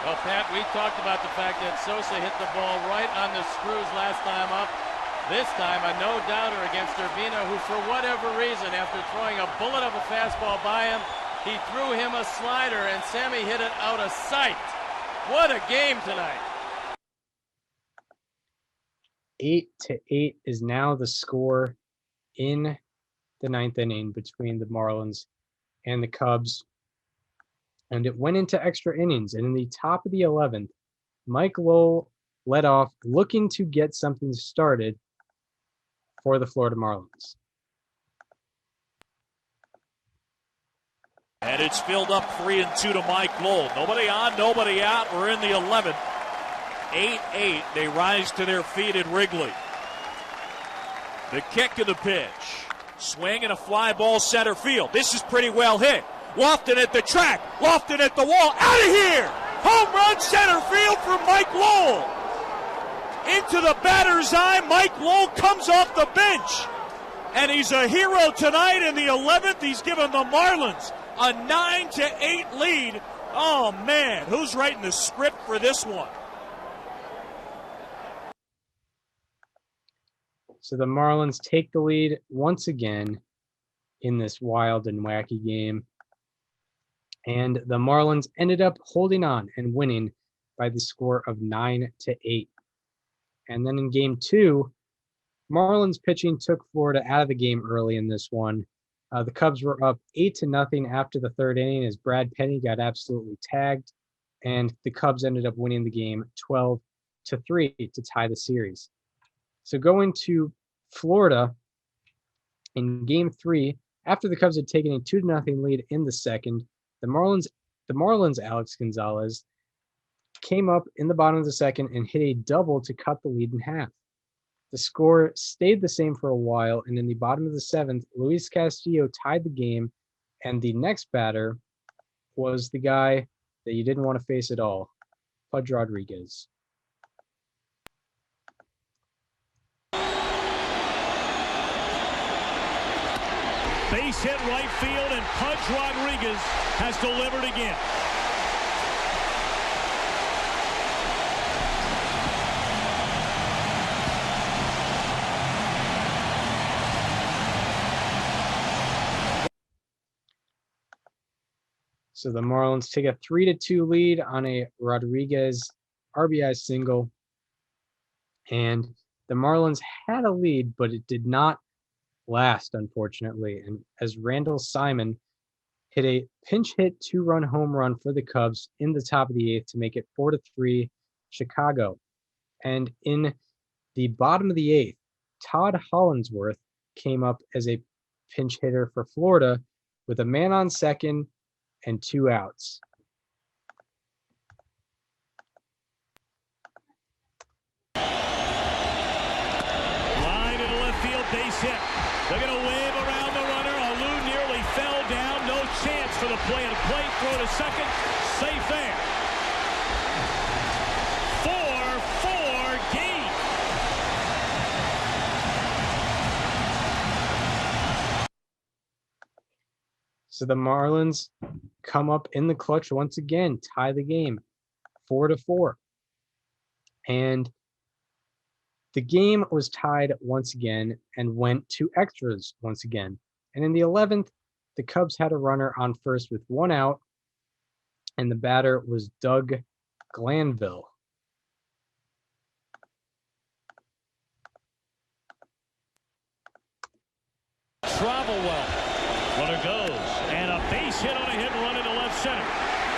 Well, Pat, we talked about the fact that Sosa hit the ball right on the screws last time up. This time, a no-doubter against Urbina, who, for whatever reason, after throwing a bullet of a fastball by him, he threw him a slider, and Sammy hit it out of sight. What a game tonight. 8-8 is now the score in the ninth inning between the Marlins and the Cubs. And it went into extra innings. And in the top of the 11th, Mike Lowell led off, looking to get something started for the Florida Marlins. And it's filled up 3-2 to Mike Lowell. Nobody on, nobody out. We're in the 11th. 8-8. They rise to their feet at Wrigley. The kick of the pitch. Swing and a fly ball center field. This is pretty well hit. Lofton at the track. Lofton at the wall. Out of here! Home run center field for Mike Lowell. Into the batter's eye. Mike Lowell comes off the bench. And he's a hero tonight in the 11th. He's given the Marlins a 9-8 lead. Oh, man. Who's writing the script for this one? So the Marlins take the lead once again in this wild and wacky game. And the Marlins ended up holding on and winning by the score of 9-8. And then in game 2, Marlins pitching took Florida out of the game early in this one. The Cubs were up 8-0 after the third inning as Brad Penny got absolutely tagged. And the Cubs ended up winning the game 12-3 to tie the series. So going to Florida in game 3, after the Cubs had taken a 2-0 lead in the second, the Marlins Alex Gonzalez came up in the bottom of the second and hit a double to cut the lead in half. The score stayed the same for a while, and in the bottom of the 7th, Luis Castillo tied the game, and the next batter was the guy that you didn't want to face at all, Pudge Rodriguez. Base hit right field, and Pudge Rodriguez has delivered again. So the Marlins take a 3-2 lead on a Rodriguez RBI single. And the Marlins had a lead, but it did not last, unfortunately. And as Randall Simon hit a pinch hit 2-run home run for the Cubs in the top of the 8th to make it 4-3 Chicago. And in the bottom of the 8th, Todd Hollinsworth came up as a pinch hitter for Florida with a man on second and 2 outs. Line into left field, base hit. They're going to wave around the runner. Alou nearly fell down. No chance for the play and plate. Throw to second. Safe there. 4-4 game. So the Marlins come up in the clutch once again, tie the game 4-4. And the game was tied once again and went to extras once again. And in the 11th, the Cubs had a runner on first with 1 out, and the batter was Doug Glanville. Travel well. Runner goes, and a base hit on a hit and run into left center.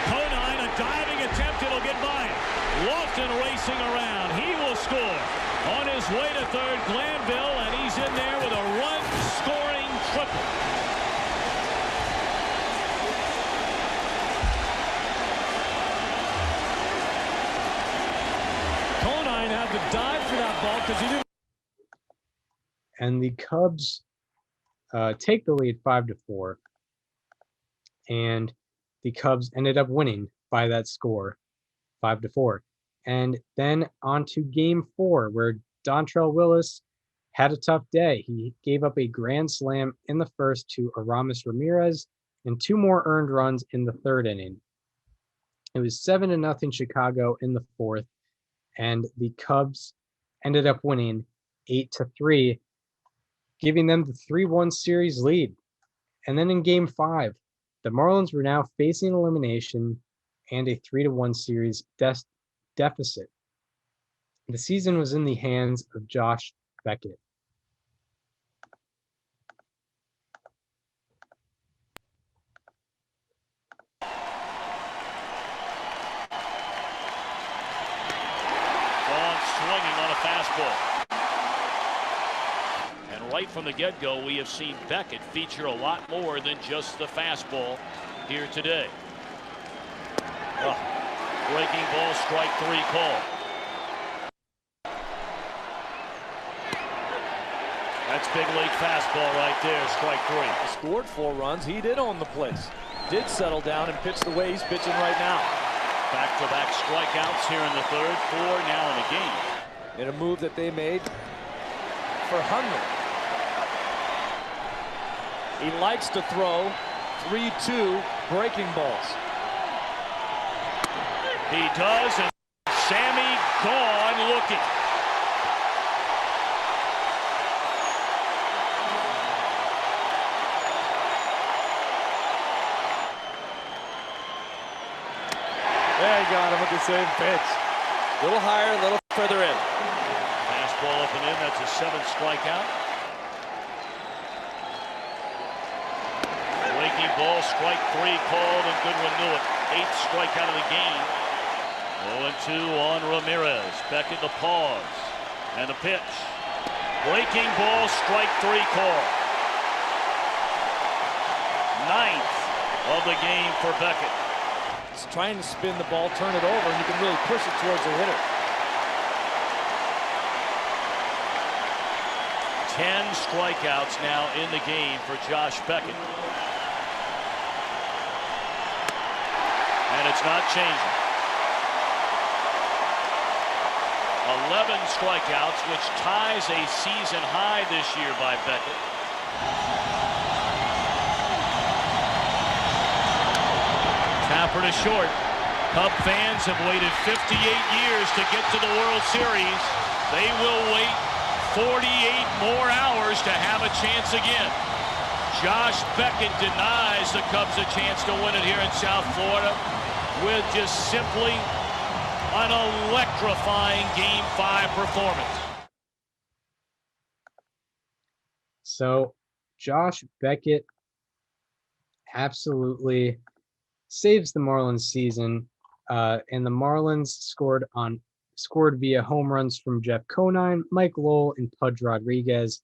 Conine, a diving attempt, it'll get by him. Lofton racing around. He will score. On his way to third, Glanville, and he's in there with a run-scoring triple. Conine had to dive for that ball because he didn't. And the Cubs take the lead 5-4. And the Cubs ended up winning by that score, 5-4. And then on to game 4, where Dontrell Willis had a tough day. He gave up a grand slam in the first to Aramis Ramirez and 2 more earned runs in the third inning. It was 7-0 Chicago in the fourth, and the Cubs ended up winning 8-3, giving them the 3-1 series lead. And then in Game 5, the Marlins were now facing elimination and a 3-1 series deficit. The season was in the hands of Josh Beckett. Swinging on a fastball. And right from the get-go, we have seen Beckett feature a lot more than just the fastball here today. Breaking ball, strike 3 call. That's big league fastball right there, strike 3. He scored 4 runs. He did own the place. Did settle down and pitch the way he's pitching right now. Back-to-back strikeouts here in the third, 4 now in the game. In a move that they made for Hundley. He likes to throw 3-2 breaking balls. He does, and Sammy gone looking. There you got him with the same pitch. A little higher, a little further in. Fastball up and in, that's a 7th strikeout. Breaking ball, strike 3 called, and Goodwin knew it. 8th strikeout of the game. 0-2 on Ramirez. Beckett the pause. And the pitch. Breaking ball, strike 3 call. 9th of the game for Beckett. He's trying to spin the ball, turn it over, and you can really push it towards the hitter. 10 strikeouts now in the game for Josh Beckett. And it's not changing. 11 strikeouts, which ties a season high this year by Beckett. Tapper to short. Cub fans have waited 58 years to get to the World Series. They will wait 48 more hours to have a chance again. Josh Beckett denies the Cubs a chance to win it here in South Florida with just simply an electrifying Game 5 performance. So Josh Beckett absolutely saves the Marlins season, and the Marlins scored via home runs from Jeff Conine, Mike Lowell, and Pudge Rodriguez,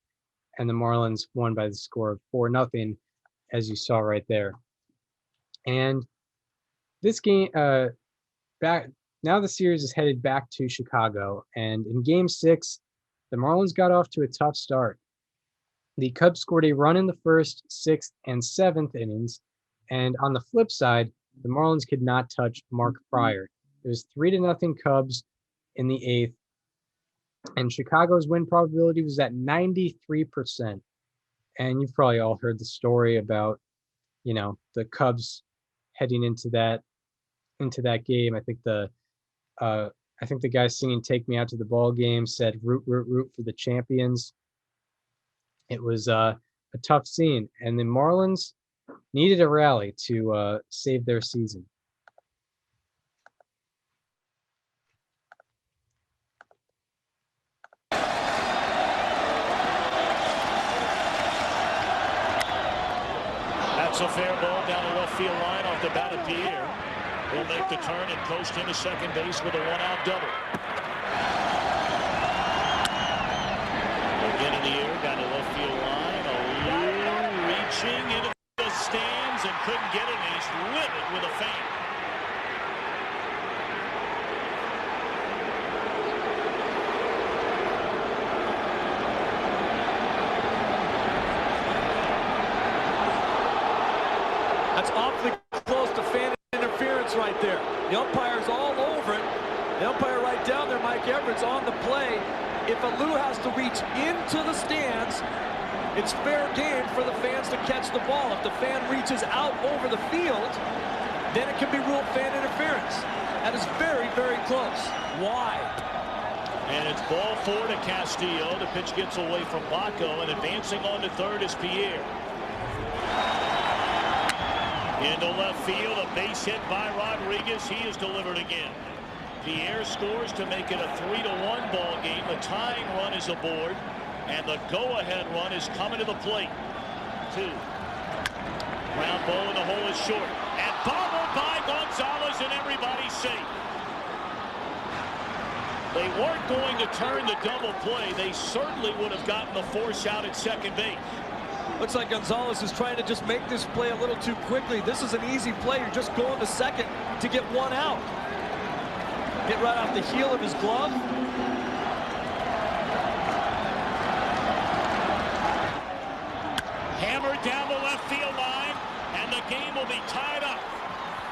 and the Marlins won by the score of 4-0, as you saw right there. And this game, now the series is headed back to Chicago, and in Game 6, the Marlins got off to a tough start. The Cubs scored a run in the first, 6th, and 7th innings, and on the flip side, the Marlins could not touch Mark Prior. It was 3-0 Cubs in the 8th, and Chicago's win probability was at 93%. And you've probably all heard the story about, the Cubs heading into that game. I think the guy singing "Take Me Out to the Ball Game" said "Root, root, root for the champions." It was a tough scene, and the Marlins needed a rally to save their season. That's a fair ball down the left field line off the bat of Pierre. He'll make the turn and coast into second base with a 1-out double. Again in the air, down the left field line. Reaching into the stands and couldn't get it, and he's livid with a fan. That's awfully close to fan interference right there. The umpire's all over it. The umpire right down there, Mike Everett's on the play. If Alou has to reach into the stands, it's fair game for the fans to catch the ball. If the fan reaches out over the field, then it can be ruled fan interference. That is very, very close. Why? And it's ball 4 to Castillo. The pitch gets away from Baco, and advancing on to third is Pierre. Into left field, a base hit by Rodriguez. He is delivered again. Pierre scores to make it a 3-1 ball game. The tying run is aboard, and the go-ahead run is coming to the plate. 2. Ground ball in the hole is short, and bobbled by Gonzalez, and everybody's safe. They weren't going to turn the double play. They certainly would have gotten the force out at second base. Looks like Gonzalez is trying to just make this play a little too quickly. This is an easy play. You're just going to second to get one out. Get right off the heel of his glove. Hammered down the left field line, and the game will be tied up.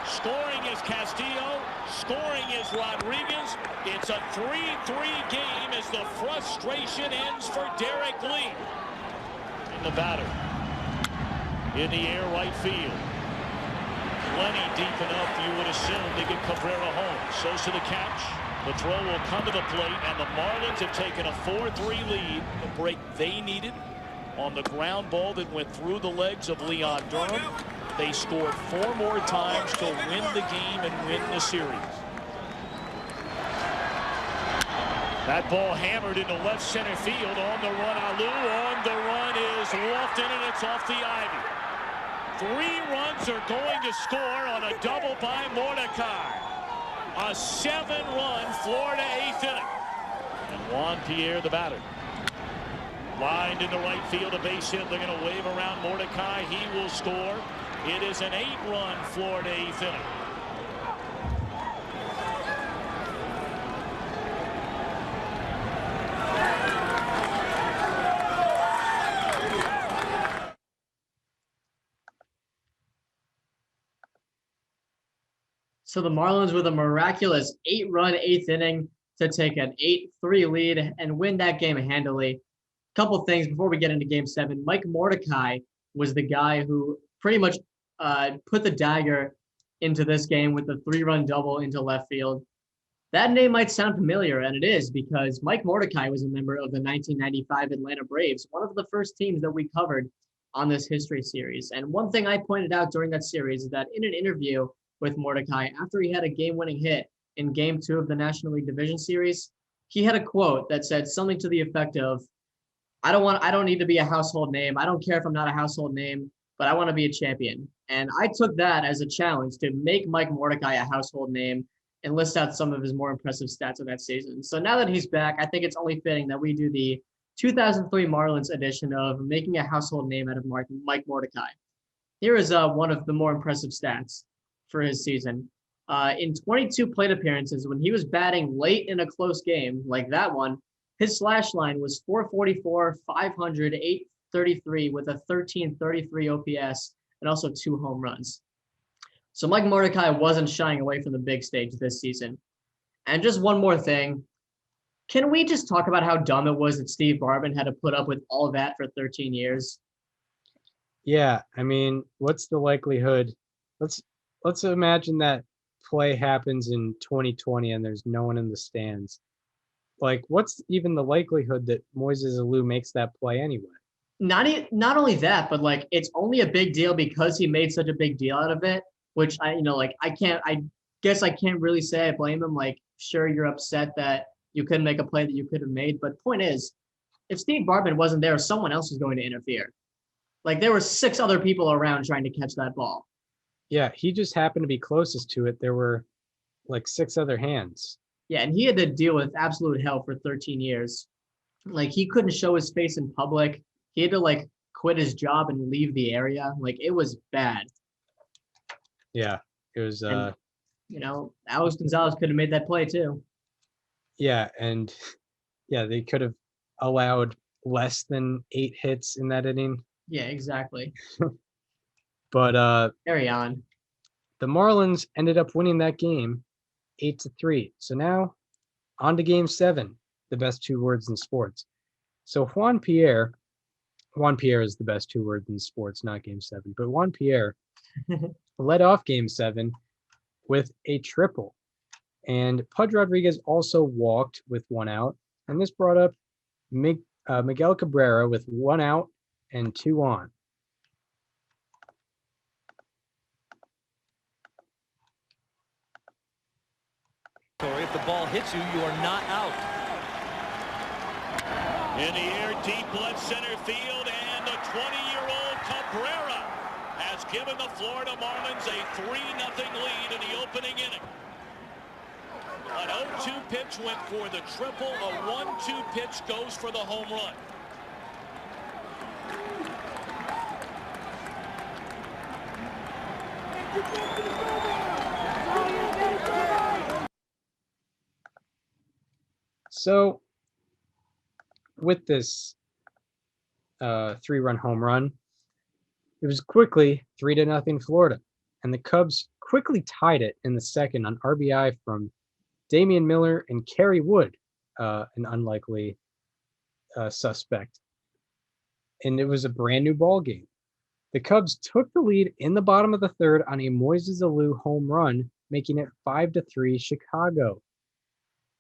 Scoring is Castillo. Scoring is Rodriguez. It's a 3-3 game as the frustration ends for Derek Lee. In the batter. In the air, right field. Plenty deep enough, you would assume, to get Cabrera home. Sosa the catch. The throw will come to the plate, and the Marlins have taken a 4-3 lead. The break they needed on the ground ball that went through the legs of Leon Durham. They scored 4 more times to win the game and win the series. That ball hammered into left center field. On the run, Alou. On the run is Walton, and it's off the ivy. 3 runs are going to score on a double by Mordecai. A 7-run Florida 8th inning. And Juan Pierre, the batter. Lined into right field, a base hit. They're going to wave around Mordecai. He will score. It is an 8-run Florida 8th inning. So the Marlins with a miraculous 8-run 8th inning to take an 8-3 lead and win that game handily. Couple things before we get into Game 7. Mike Mordecai was the guy who pretty much put the dagger into this game with the 3-run double into left field. That name might sound familiar, and it is, because Mike Mordecai was a member of the 1995 Atlanta Braves, one of the first teams that we covered on this history series. And one thing I pointed out during that series is that in an interview with Mordecai, after he had a game-winning hit in Game 2 of the National League Division Series, he had a quote that said something to the effect of, I don't need to be a household name. I don't care if I'm not a household name, but I want to be a champion. And I took that as a challenge to make Mike Mordecai a household name and list out some of his more impressive stats of that season. So now that he's back, I think it's only fitting that we do the 2003 Marlins edition of making a household name out of Mike Mordecai. Here is one of the more impressive stats for his season. In 22 plate appearances, when he was batting late in a close game like that one, his slash line was 444, 500, 833 with a 1333 OPS and also 2 home runs. So Mike Mordecai wasn't shying away from the big stage this season. And just one more thing. Can we just talk about how dumb it was that Steve Bartman had to put up with all of that for 13 years? Yeah, I mean, what's the likelihood? Let's imagine that play happens in 2020 and there's no one in the stands. Like, what's even the likelihood that Moises Alou makes that play anyway? Not only that, but like, it's only a big deal because he made such a big deal out of it, which I guess I can't really say I blame him. Like, sure, you're upset that you couldn't make a play that you could have made, but point is, if Steve Bartman wasn't there, someone else was going to interfere. Like, there were 6 other people around trying to catch that ball. Yeah, he just happened to be closest to it. There were like 6 other hands. Yeah, and he had to deal with absolute hell for 13 years. Like, he couldn't show his face in public. He had to, like, quit his job and leave the area. Like, it was bad. Yeah, it was. And, Alex Gonzalez could have made that play too. Yeah, and yeah, they could have allowed less than 8 hits in that inning. Yeah, exactly. But carry on. The Marlins ended up winning that game 8-3. So now on to Game 7, the best 2 words in sports. So Juan Pierre is the best 2 words in sports, not Game 7. But Juan Pierre led off Game 7 with a triple. And Pudge Rodriguez also walked with 1 out. And this brought up Miguel Cabrera with 1 out and 2 on. If the ball hits you, you are not out. In the air, deep left center field, and the 20-year-old Cabrera has given the Florida Marlins a 3-0 lead in the opening inning. An 0-2 pitch went for the triple. A 1-2 pitch goes for the home run. So with this 3-run home run, it was quickly 3-0 Florida. And the Cubs quickly tied it in the second on RBI from Damian Miller and Kerry Wood, an unlikely suspect. And it was a brand new ball game. The Cubs took the lead in the bottom of the third on a Moises Alou home run, making it 5-3 Chicago.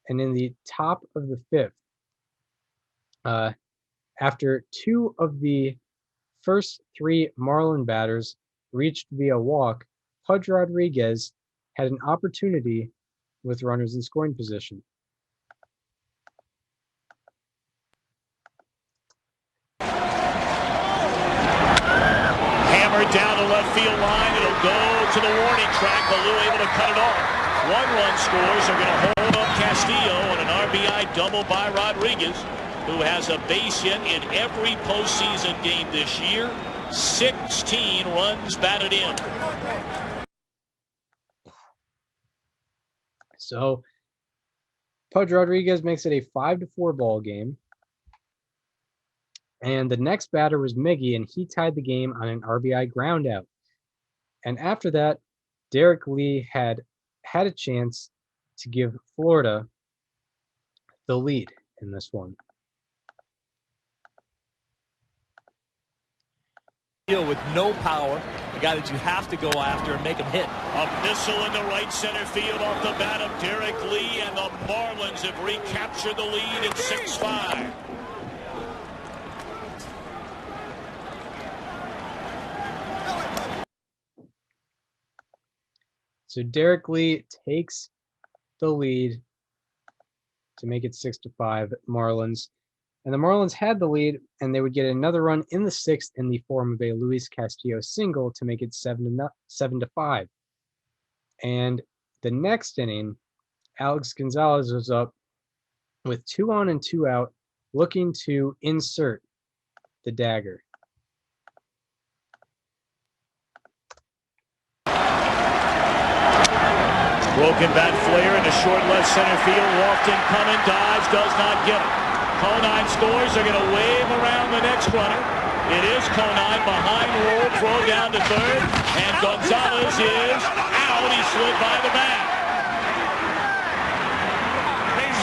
And in the top of the fifth, after 2 of the first 3 Marlin batters reached via walk, Pudge Rodriguez had an opportunity with runners in scoring position. Hammered down the left field line. It'll go to the warning track. Alou able to cut it off. 1 run scores are going to hold up Castillo on an RBI double by Rodriguez, who has a base hit in every postseason game this year. 16 runs batted in. So Pudge Rodriguez makes it a 5-4 ball game. And the next batter was Miggy, and he tied the game on an RBI ground out. And after that, Derek Lee had a chance to give Florida the lead in this one. With no power, a guy that you have to go after and make him hit. A missile in the right center field off the bat of Derek Lee, and the Marlins have recaptured the lead at 6-5. So Derek Lee takes the lead to make it 6-5 Marlins. And the Marlins had the lead, and they would get another run in the 6th in the form of a Luis Castillo single to make it 7-5. And the next inning, Alex Gonzalez was up with 2 on and 2 out, looking to insert the dagger. Broken bat flare in the short left center field. Lofton coming, dives, does not get it. Conine scores. They're going to wave around the next runner. It is Conine behind roll, throw down to third, and Gonzalez is out. He slid by the bat.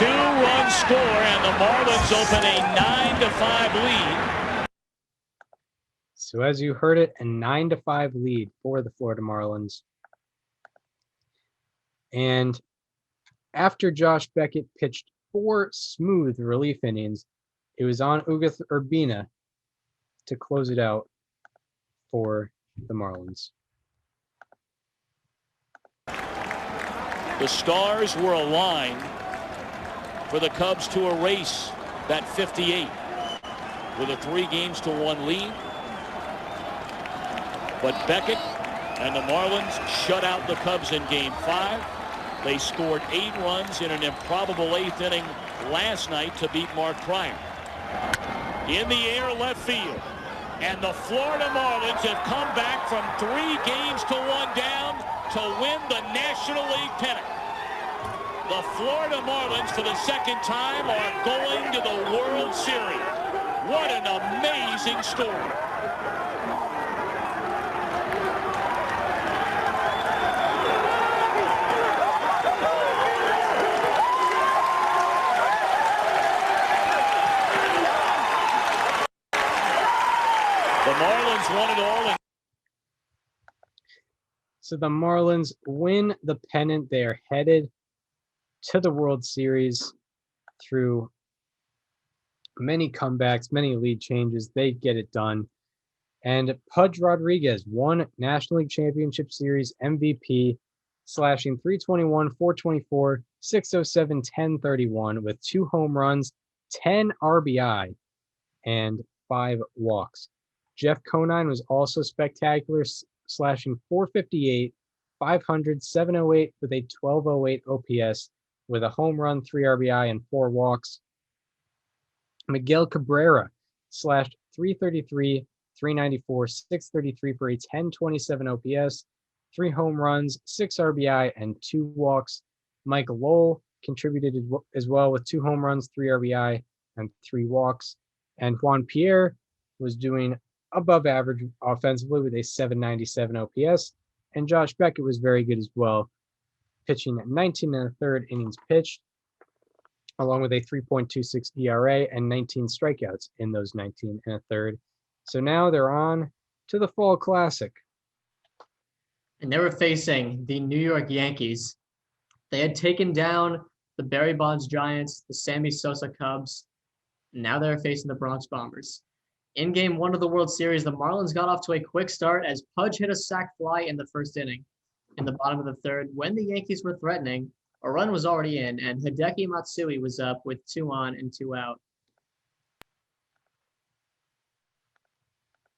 2-run score, and the Marlins open a 9-5 lead. So as you heard it, a 9-5 lead for the Florida Marlins. And after Josh Beckett pitched 4 smooth relief innings, it was on Ugueth Urbina to close it out for the Marlins. The stars were aligned for the Cubs to erase that 58 with a 3-1 lead. But Beckett and the Marlins shut out the Cubs in Game 5. They scored 8 runs in an improbable 8th inning last night to beat Mark Prior. In the air left field. And the Florida Marlins have come back from 3 games to 1 down to win the National League pennant. The Florida Marlins, for the second time, are going to the World Series. What an amazing story. The Marlins won it all. So the Marlins win the pennant. They are headed to the World Series through many comebacks, many lead changes. They get it done. And Pudge Rodriguez won National League Championship Series MVP, slashing 321, 424, 607, 1031 with 2 home runs, 10 RBI, and 5 walks. Jeff Conine was also spectacular, slashing 458, 500, 708 with a 1208 OPS with a home run, 3 RBI, and 4 walks. Miguel Cabrera slashed 333, 394, 633 for a 1027 OPS, 3 home runs, 6 RBI, and 2 walks. Mike Lowell contributed as well with 2 home runs, 3 RBI, and 3 walks. And Juan Pierre was doing above average offensively with a 797 OPS. And Josh Beckett was very good as well, pitching at 19 1/3 innings pitched, along with a 3.26 ERA and 19 strikeouts in those 19 1/3. So now they're on to the Fall Classic. And they were facing the New York Yankees. They had taken down the Barry Bonds Giants, the Sammy Sosa Cubs. Now they're facing the Bronx Bombers. In Game 1 of the World Series, the Marlins got off to a quick start as Pudge hit a sac fly in the first inning. In the bottom of the third, when the Yankees were threatening, a run was already in, and Hideki Matsui was up with 2 on and 2 out.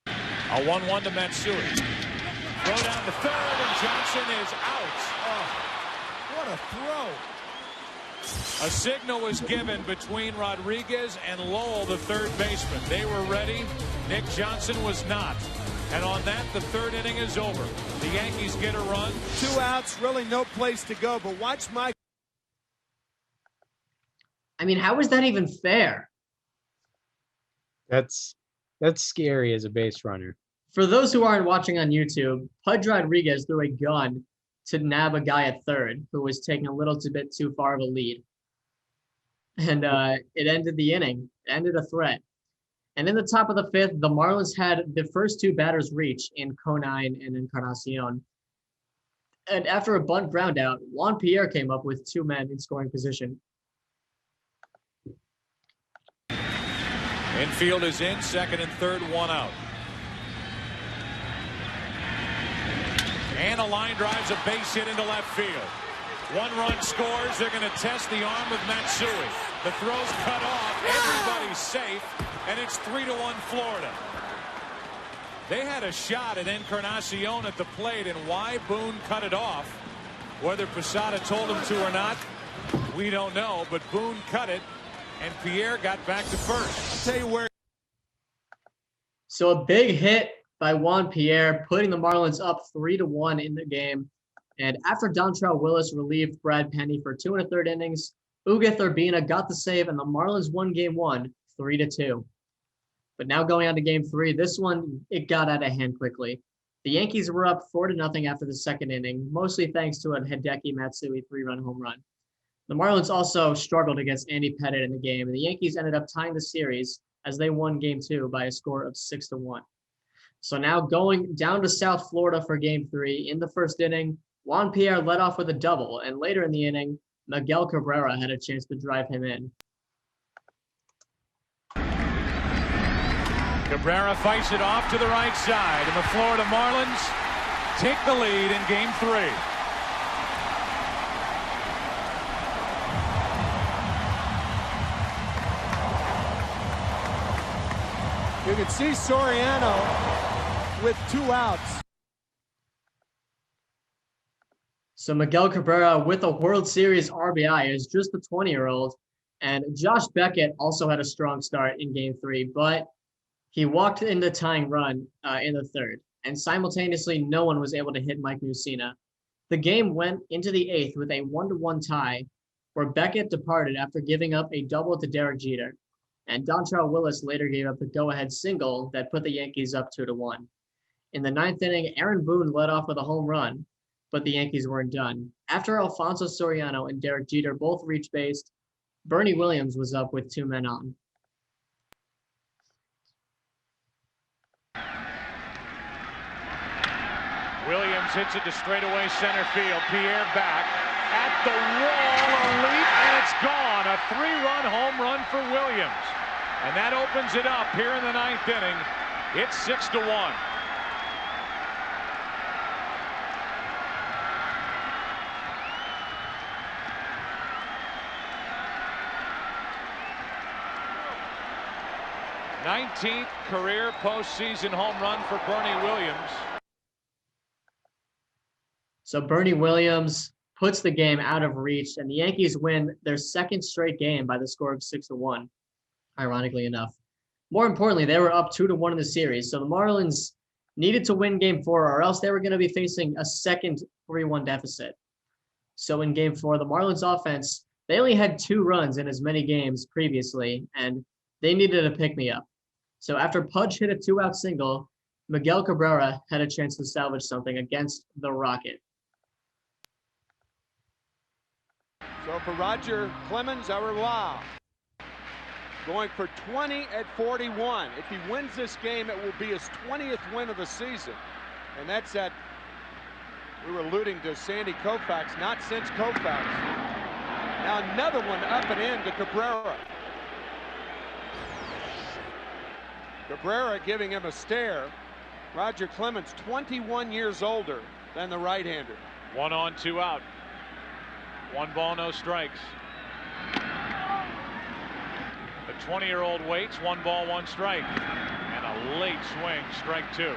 A 1-1 to Matsui. Throw down the third, and Johnson is out. Oh, what a throw. A signal was given between Rodriguez and Lowell, the third baseman. They were ready. Nick Johnson was not. And on that, the third inning is over. The Yankees get a run. 2 outs, really no place to go, but watch Mike. I mean, how is that even fair? That's scary as a base runner. For those who aren't watching on YouTube, Pudge Rodriguez threw a gun to nab a guy at third who was taking a little bit too far of a lead. And it ended the inning, ended a threat. And in the top of the fifth, the Marlins had the first 2 batters reach in Conine and Encarnacion. And after a bunt ground out, Juan Pierre came up with 2 men in scoring position. Infield is in, second and third, 1 out. And a line drives a base hit into left field. 1 run scores. They're going to test the arm of Matsui. The throw's cut off. Everybody's safe. And it's 3-1 Florida. They had a shot at Encarnacion at the plate, and why Boone cut it off, whether Posada told him to or not, we don't know. But Boone cut it, and Pierre got back to first. I'll tell you where. So a big hit by Juan Pierre, putting the Marlins up 3-1 in the game. And after Dontrelle Willis relieved Brad Penny for 2 1/3 innings, Ugueth Urbina got the save, and the Marlins won Game 1, 3-2. But now going on to Game 3, this one, it got out of hand quickly. The Yankees were up 4-0 after the second inning, mostly thanks to a Hideki Matsui 3-run home run. The Marlins also struggled against Andy Pettitte in the game, and the Yankees ended up tying the series as they won Game 2 by a score of 6-1. So now going down to South Florida for Game 3, in the first inning, Juan Pierre led off with a double, and later in the inning, Miguel Cabrera had a chance to drive him in. Cabrera fights it off to the right side, and the Florida Marlins take the lead in Game 3. You can see Soriano with 2 outs. So Miguel Cabrera with a World Series RBI is just a 20-year-old. And Josh Beckett also had a strong start in Game 3, but he walked in the tying run in the third. And simultaneously, no one was able to hit Mike Mussina. The game went into the 8th with a 1-1 tie, where Beckett departed after giving up a double to Derek Jeter. And Dontrelle Willis later gave up the go-ahead single that put the Yankees up 2-1. In the 9th inning, Aaron Boone led off with a home run, but the Yankees weren't done. After Alfonso Soriano and Derek Jeter both reached base, Bernie Williams was up with 2 men on. Williams hits it to straightaway center field. Pierre back at the wall, a leap, and it's gone. A 3-run home run for Williams. And that opens it up here in the 9th inning. It's 6-1. th career postseason home run for Bernie Williams. So Bernie Williams puts the game out of reach, and the Yankees win their 2nd straight game by the score of 6-1, ironically enough. More importantly, they were up 2-1 in the series, so the Marlins needed to win Game 4, or else they were going to be facing a second 3-1 deficit. So in Game 4, the Marlins offense, they only had 2 runs in as many games previously, and they needed a pick-me-up. So after Pudge hit a 2-out single, Miguel Cabrera had a chance to salvage something against the Rocket. So for Roger Clemens, au revoir. Going for 20 at 41. If he wins this game, it will be his 20th win of the season. And that's at, we were alluding to Sandy Koufax, not since Koufax. Now another one up and in to Cabrera. Cabrera giving him a stare. Roger Clemens, 21 years older than the right-hander. 1 on, 2 out. 1 ball, no strikes. The 20-year-old waits. 1 ball, 1 strike. And a late swing, strike 2.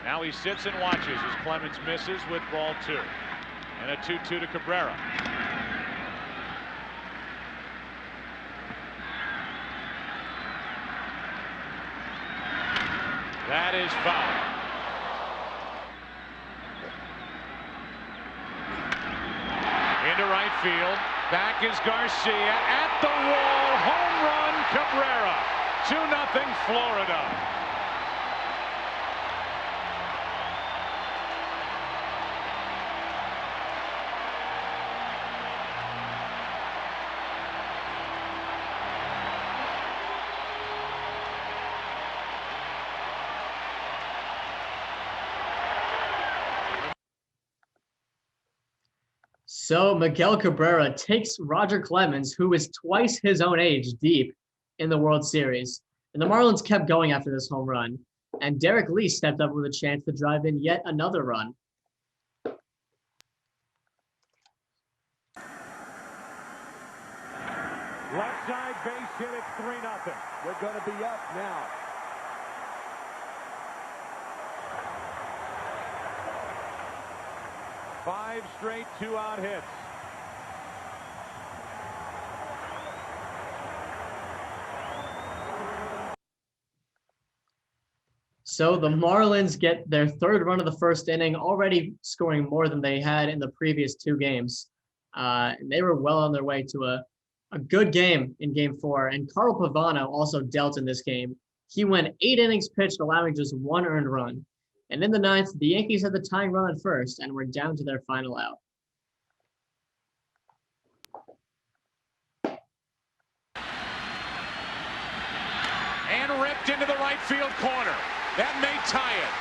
Now he sits and watches as Clemens misses with ball 2. And a 2-2 to Cabrera. That is foul. Into right field. Back is Garcia at the wall. Home run, Cabrera. 2-0 Florida. So Miguel Cabrera takes Roger Clemens, who is twice his own age, deep in the World Series. And the Marlins kept going after this home run. And Derek Lee stepped up with a chance to drive in yet another run. Left side base hit, it's 3-0. They're going to be up now. Five straight 2-out hits. So the Marlins get their 3rd run of the 1st inning, already scoring more than they had in the previous 2 games. And they were well on their way to a good game in Game 4. And Carl Pavano also dealt in this game. He went 8 innings pitched, allowing just 1 earned run. And in the 9th, the Yankees had the tying run at first and were down to their final out. And ripped into the right field corner. That may tie it.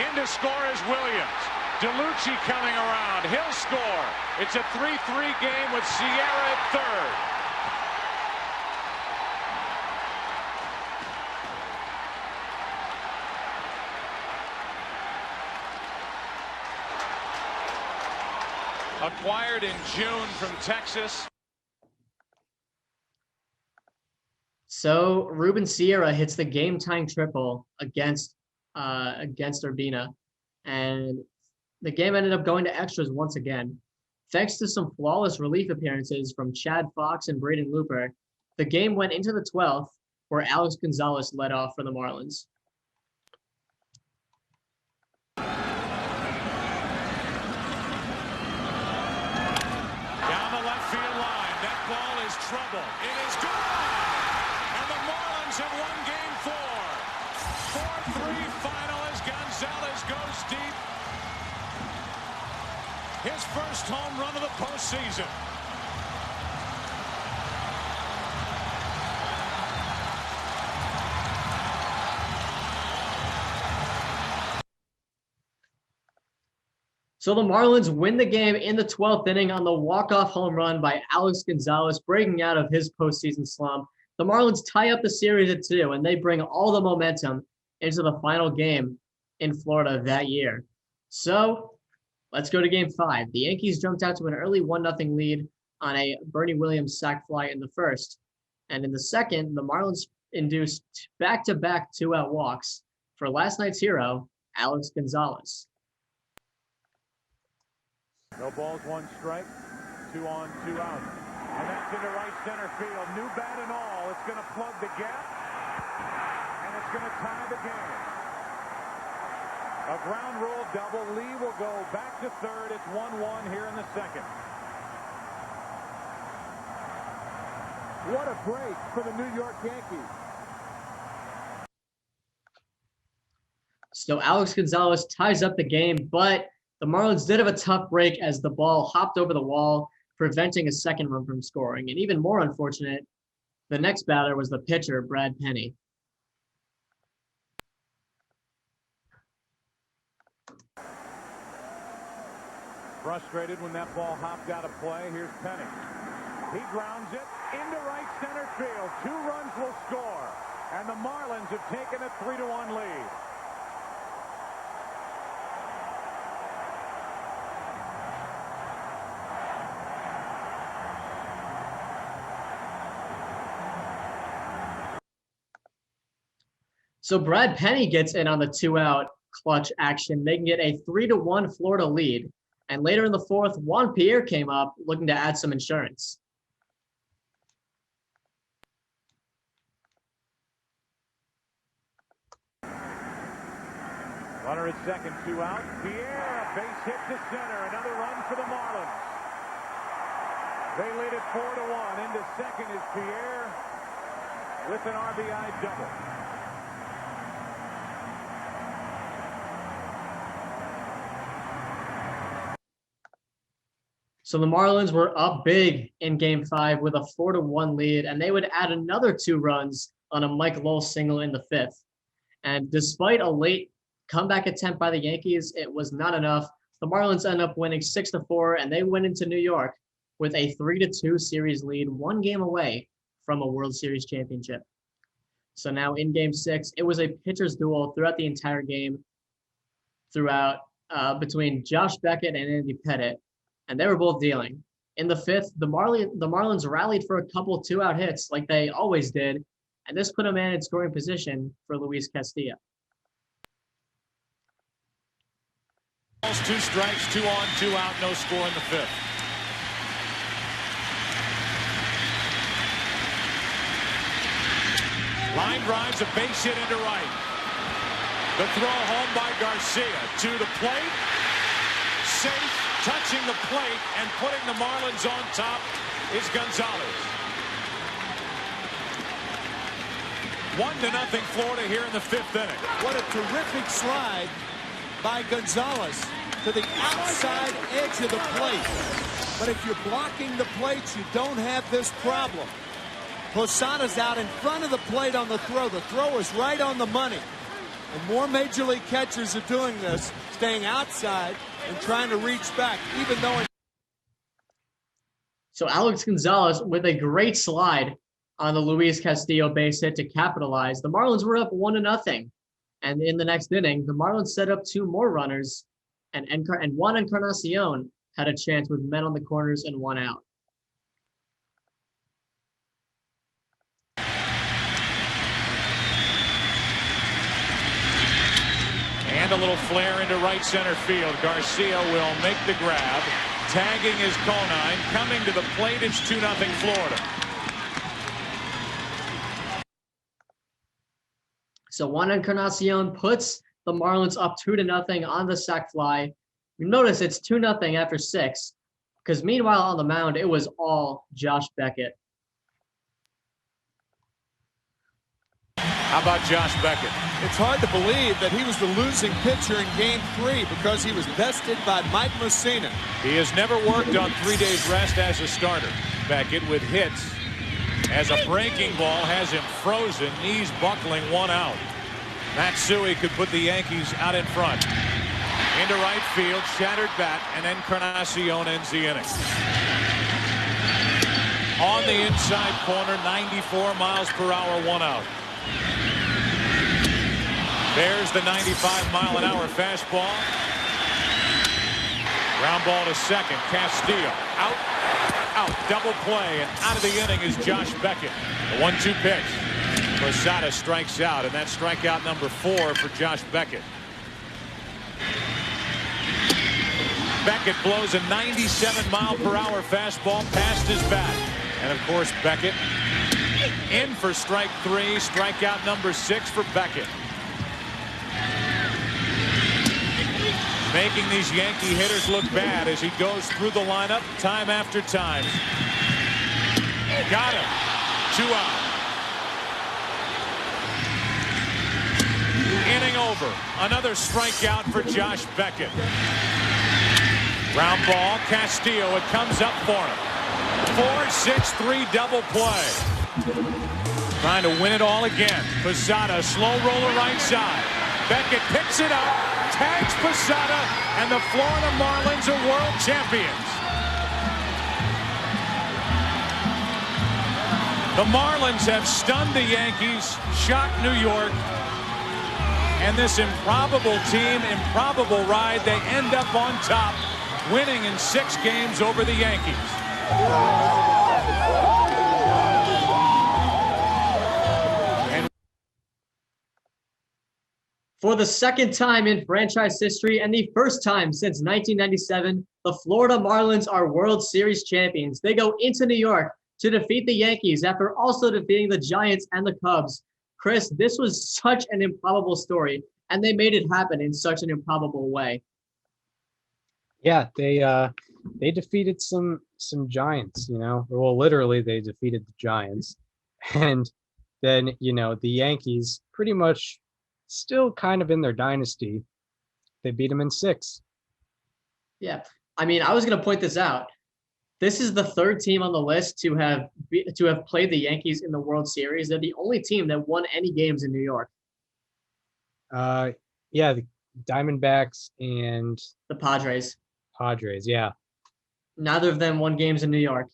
In to score is Williams. DeLucci coming around. He'll score. It's a 3-3 game with Sierra at 3rd. Acquired in June from Texas. So Ruben Sierra hits the game-tying triple against Urbina, and the game ended up going to extras once again. Thanks to some flawless relief appearances from Chad Fox and Braden Looper, the game went into the 12th, where Alex Gonzalez led off for the Marlins. Trouble. It is gone. And the Marlins have won Game 4. 4-3 final as Gonzalez goes deep. His first home run of the postseason. So the Marlins win the game in the 12th inning on the walk-off home run by Alex Gonzalez, breaking out of his postseason slump. The Marlins tie up the series at 2, and they bring all the momentum into the final game in Florida that year. So let's go to Game 5. The Yankees jumped out to an early 1-0 lead on a Bernie Williams sac fly in the first. And in the second, the Marlins induced back-to-back 2-out walks for last night's hero, Alex Gonzalez. No balls, 1 strike, 2 on, 2 out. And that's into right center field. New bat and all. It's going to plug the gap. And it's going to tie the game. A ground rule double. Lee will go back to third. It's 1-1 here in the second. What a break for the New York Yankees. So Alex Gonzalez ties up the game, but the Marlins did have a tough break as the ball hopped over the wall, preventing a second run from scoring. And even more unfortunate, the next batter was the pitcher, Brad Penny. Frustrated when that ball hopped out of play. Here's Penny. He grounds it into right center field. 2 runs will score. And the Marlins have taken a 3-1 lead. So Brad Penny gets in on the 2-out clutch action. They can get a 3-1 Florida lead. And later in the fourth, Juan Pierre came up looking to add some insurance. Runner at second, 2 out. Pierre, a base hit to center. Another run for the Marlins. They lead it 4-1. Into second is Pierre with an RBI double. So the Marlins were up big in Game 5 with a 4-1 lead, and they would add another 2 runs on a Mike Lowell single in the 5th. And despite a late comeback attempt by the Yankees, it was not enough. The Marlins end up winning 6-4, and they went into New York with a 3-2 series lead, 1 game away from a World Series championship. So now in Game 6, it was a pitcher's duel throughout the entire game, between Josh Beckett and Andy Pettitte. And they were both dealing. In the 5th, the Marlins rallied for a couple 2-out hits like they always did, and this put them in scoring position for Luis Castillo. 2 strikes, 2 on, 2 out, no score in the 5th. Line drives, a base hit into right. The throw home by Garcia to the plate. Safe. Touching the plate and putting the Marlins on top is Gonzalez. 1-0 Florida here in the 5th inning. What a terrific slide by Gonzalez to the outside edge of the plate. But if you're blocking the plates, you don't have this problem. Posada's out in front of the plate on the throw. The throw is right on the money. And more Major League catchers are doing this, staying outside and trying to reach back, even though. So Alex Gonzalez with a great slide on the Luis Castillo base hit to capitalize. The Marlins were up 1-0. And in the next inning, the Marlins set up 2 more runners, and Juan Encarnacion had a chance with men on the corners and 1 out. And a little flare into right center field. Garcia will make the grab. Tagging is Conine. Coming to the plate, it's 2-0 Florida. So Juan Encarnacion puts the Marlins up 2-0 on the sac fly. You notice it's 2-0 after 6, because meanwhile on the mound, it was all Josh Beckett. How about Josh Beckett? It's hard to believe that he was the losing pitcher in Game 3 because he was bested by Mike Mussina. He has never worked on 3 days rest as a starter. Beckett with hits as a breaking ball has him frozen, knees buckling, 1 out. Matsui could put the Yankees out in front. Into right field, shattered bat, and Encarnacion ends the inning. On the inside corner, 94 miles per hour, 1 out. There's the 95-mile-an-hour fastball. Ground ball to second. Castillo out, double play, and out of the inning is Josh Beckett. The 1-2 pitch. Posada strikes out, and that's strikeout number 4 for Josh Beckett. Beckett blows a 97-mile-per-hour fastball past his bat. And, of course, Beckett in for strike 3, strikeout number 6 for Beckett. Making these Yankee hitters look bad as he goes through the lineup time after time. Got him. 2 out. Inning over. Another strikeout for Josh Beckett. Ground ball. Castillo. It comes up for him. 4-6-3 double play. Trying to win it all again. Posada, slow roller right side. Beckett picks it up, tags Posada, and the Florida Marlins are world champions. The Marlins have stunned the Yankees, shocked New York, and this improbable team, improbable ride, they end up on top, winning in 6 games over the Yankees. For the second time in franchise history and the first time since 1997, the Florida Marlins are World Series champions. They go into New York to defeat the Yankees after also defeating the Giants and the Cubs. Chris, this was such an improbable story, and they made it happen in such an improbable way. Yeah, they defeated some Giants, you know. Well, literally they defeated the Giants. And then, you know, the Yankees pretty much still kind of in their dynasty. They beat them in 6. Yeah. I mean, I was going to point this out. This is the 3rd team on the list to have played the Yankees in the World Series. They're the only team that won any games in New York. Yeah, the Diamondbacks and the Padres. Yeah. Neither of them won games in New York.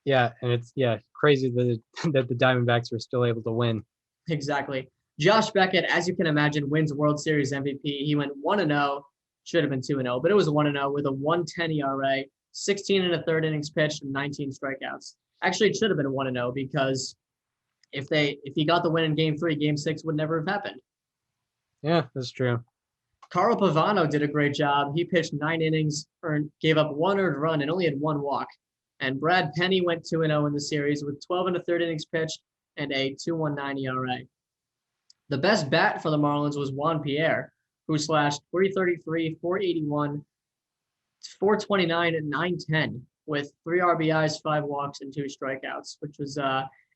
Yeah, and it's crazy that the Diamondbacks were still able to win. Exactly. Josh Beckett, as you can imagine, wins World Series MVP. He went 1-0, should have been 2-0, but it was 1-0 with a 1.10 ERA, 16 1/3 innings pitched, and 19 strikeouts. Actually, it should have been 1-0 because if he got the win in Game 3, Game 6 would never have happened. Yeah, that's true. Carl Pavano did a great job. He pitched 9 innings, gave up 1 earned run, and only had 1 walk. And Brad Penny went 2-0 in the series with 12 1/3 innings pitched and a 2.19 ERA. The best bat for the Marlins was Juan Pierre, who slashed .333, .481, .429, and .910 with 3 RBIs, 5 walks, and 2 strikeouts, which was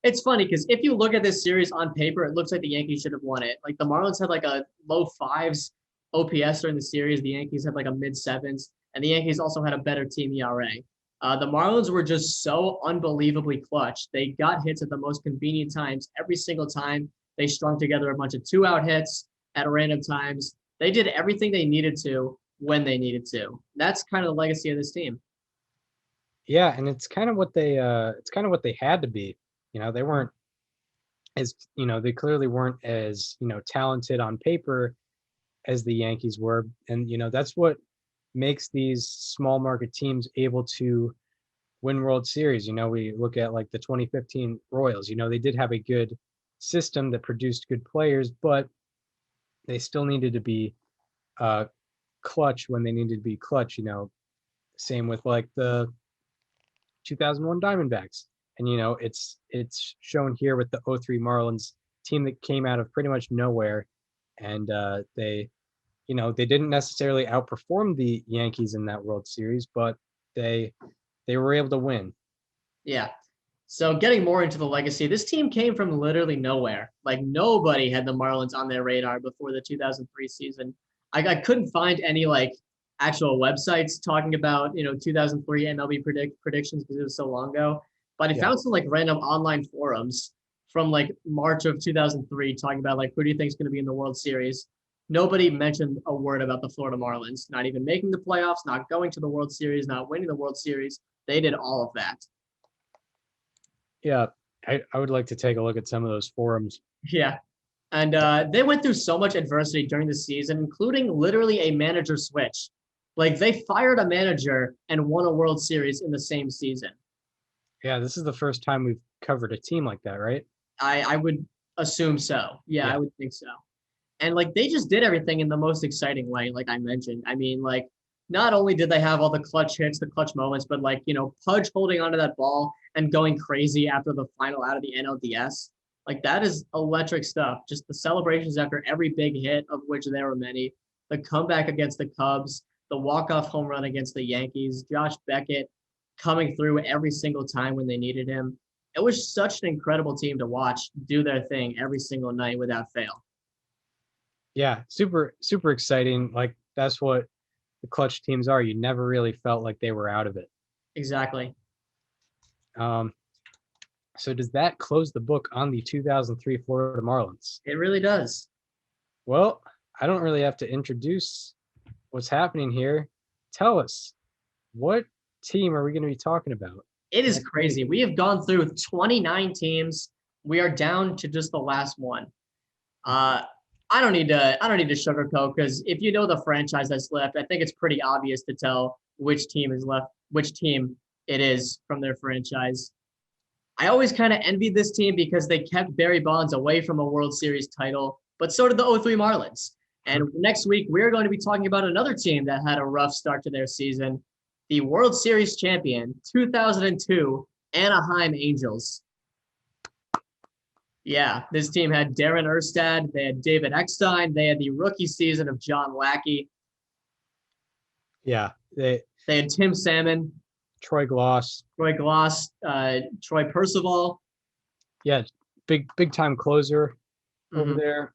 it's funny because if you look at this series on paper, it looks like the Yankees should have won it. Like the Marlins had like a low 5s OPS during the series. The Yankees had like a mid 7s, and the Yankees also had a better team ERA. The Marlins were just so unbelievably clutch. They got hits at the most convenient times every single time. They strung together a bunch of 2-out hits at random times. They did everything they needed to when they needed to. That's kind of the legacy of this team. Yeah, and it's kind of what they had to be. You know, they weren't as, you know, they clearly weren't as, you know, talented on paper as the Yankees were. And, you know, that's what makes these small market teams able to win World Series. You know, we look at like the 2015 Royals, you know, they did have a good system that produced good players, but they still needed to be clutch when they needed to be clutch. You know, same with like the 2001 Diamondbacks. And, you know, it's shown here with the 03 Marlins team that came out of pretty much nowhere. And they, you know, they didn't necessarily outperform the Yankees in that World Series, but they were able to win. Yeah. So getting more into the legacy, this team came from literally nowhere. Like nobody had the Marlins on their radar before the 2003 season. I couldn't find any like actual websites talking about, you know, 2003 MLB predictions because it was so long ago. But I found some like random online forums from like March of 2003 talking about like who do you think is going to be in the World Series. nobody mentioned a word about the Florida Marlins, not even making the playoffs, not going to the World Series, not winning the World Series. They did all of that. Yeah, I would like to take a look at some of those forums. Yeah. And they went through so much adversity during the season, including literally a manager switch. Like, they fired a manager and won a World Series in the same season. Yeah, this is the first time we've covered a team like that, right? I would assume so. Yeah, Yeah. I would think so. And like, they just did everything in the most exciting way, like I mentioned. I mean, like, not only did they have all the clutch hits, the clutch moments, but like, Pudge holding onto that ball and going crazy after the final out of the NLDS. Like, that is electric stuff. Just the celebrations after every big hit, of which there were many. The comeback against the Cubs, the walk-off home run against the Yankees, Josh Beckett coming through every single time when they needed him. It was such an incredible team to watch do their thing every single night without fail. Yeah, super, super exciting. Like, that's what the clutch teams are. You never really felt like they were out of it. Exactly. So does that close the book on the 2003 Florida Marlins? It really does. Well, I don't really have to introduce what's happening here. Tell us, what team are we going to be talking about? It is crazy. We have gone through 29 teams. We are down to just the last one. I don't need to sugarcoat, because if you know the franchise that's left, I think it's pretty obvious to tell which team is left, which team it is from their franchise. I always kind of envied this team because they kept Barry Bonds away from a World Series title, but so did the 03 Marlins. And next week, we're going to be talking about another team that had a rough start to their season, the World Series champion, 2002 Anaheim Angels. Yeah, this team had Darren Erstad, they had David Eckstein, they had the rookie season of John Lackey. Yeah, they had Tim Salmon, Troy Gloss, Troy Percival. Yeah, big time closer over there.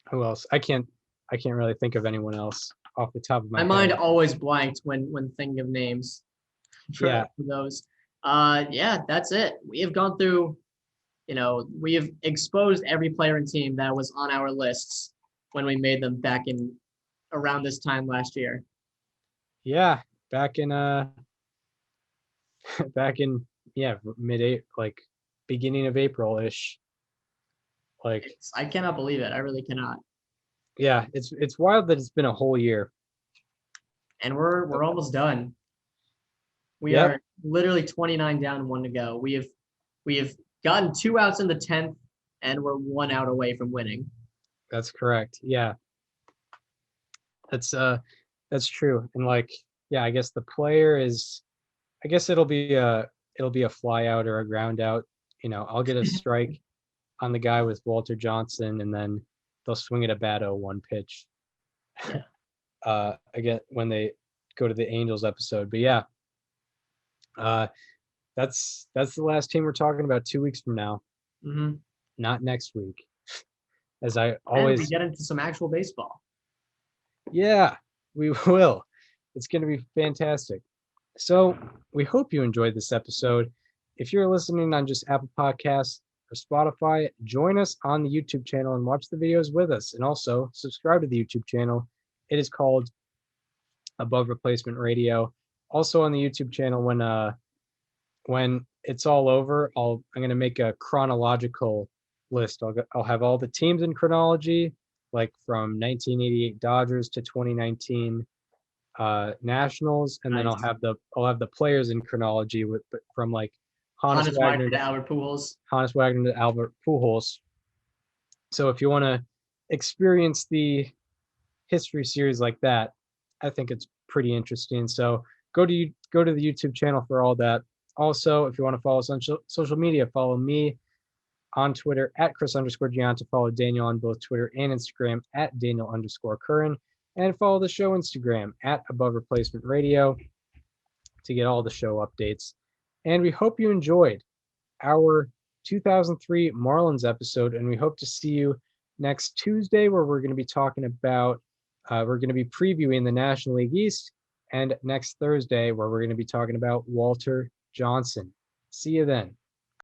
Who else? I can't really think of anyone else off the top of my head. My mind always blanked when thinking of names for those. Yeah, that's it. We have gone through, we have exposed every player and team that was on our lists when we made them back in around this time last year. Yeah, back in mid-April, like beginning of April-ish. Like, I cannot believe it. I really cannot. Yeah, it's wild that it's been a whole year. And we're almost done. We are literally 29 down, 1 to go. We have gotten 2 outs in the 10th, and we're 1 out away from winning. That's correct. Yeah. That's true. And I guess the player is, I guess it'll be a fly out or a ground out. I'll get a strike on the guy with Walter Johnson, and then they'll swing at a bad 0-1 pitch. Again, when they go to the Angels episode. But yeah, that's the last team we're talking about 2 weeks from now. Mm-hmm. Not next week. As I always we get into some actual baseball. Yeah, we will. It's going to be fantastic. So we hope you enjoyed this episode. If you're listening on just Apple Podcasts or Spotify, join us on the YouTube channel and watch the videos with us. And also subscribe to the YouTube channel. It is called Above Replacement Radio. Also on the YouTube channel, when it's all over, I'm going to make a chronological list. I'll have all the teams in chronology, like from 1988 Dodgers to 2019 Nationals, and then I'll have the players in chronology from like Honus Wagner to Albert Pujols. Honus Wagner to Albert Pujols. So if you want to experience the history series like that, I think it's pretty interesting. So go to the YouTube channel for all that. Also, if you want to follow us on social media, follow me on Twitter at Chris_Gianta. Follow Daniel on both Twitter and Instagram at Daniel_Curran. And follow the show Instagram at Above Replacement Radio to get all the show updates. And we hope you enjoyed our 2003 Marlins episode. And we hope to see you next Tuesday, where we're going to be talking about, we're going to be previewing the National League East. And next Thursday, where we're going to be talking about Walter Johnson. See you then.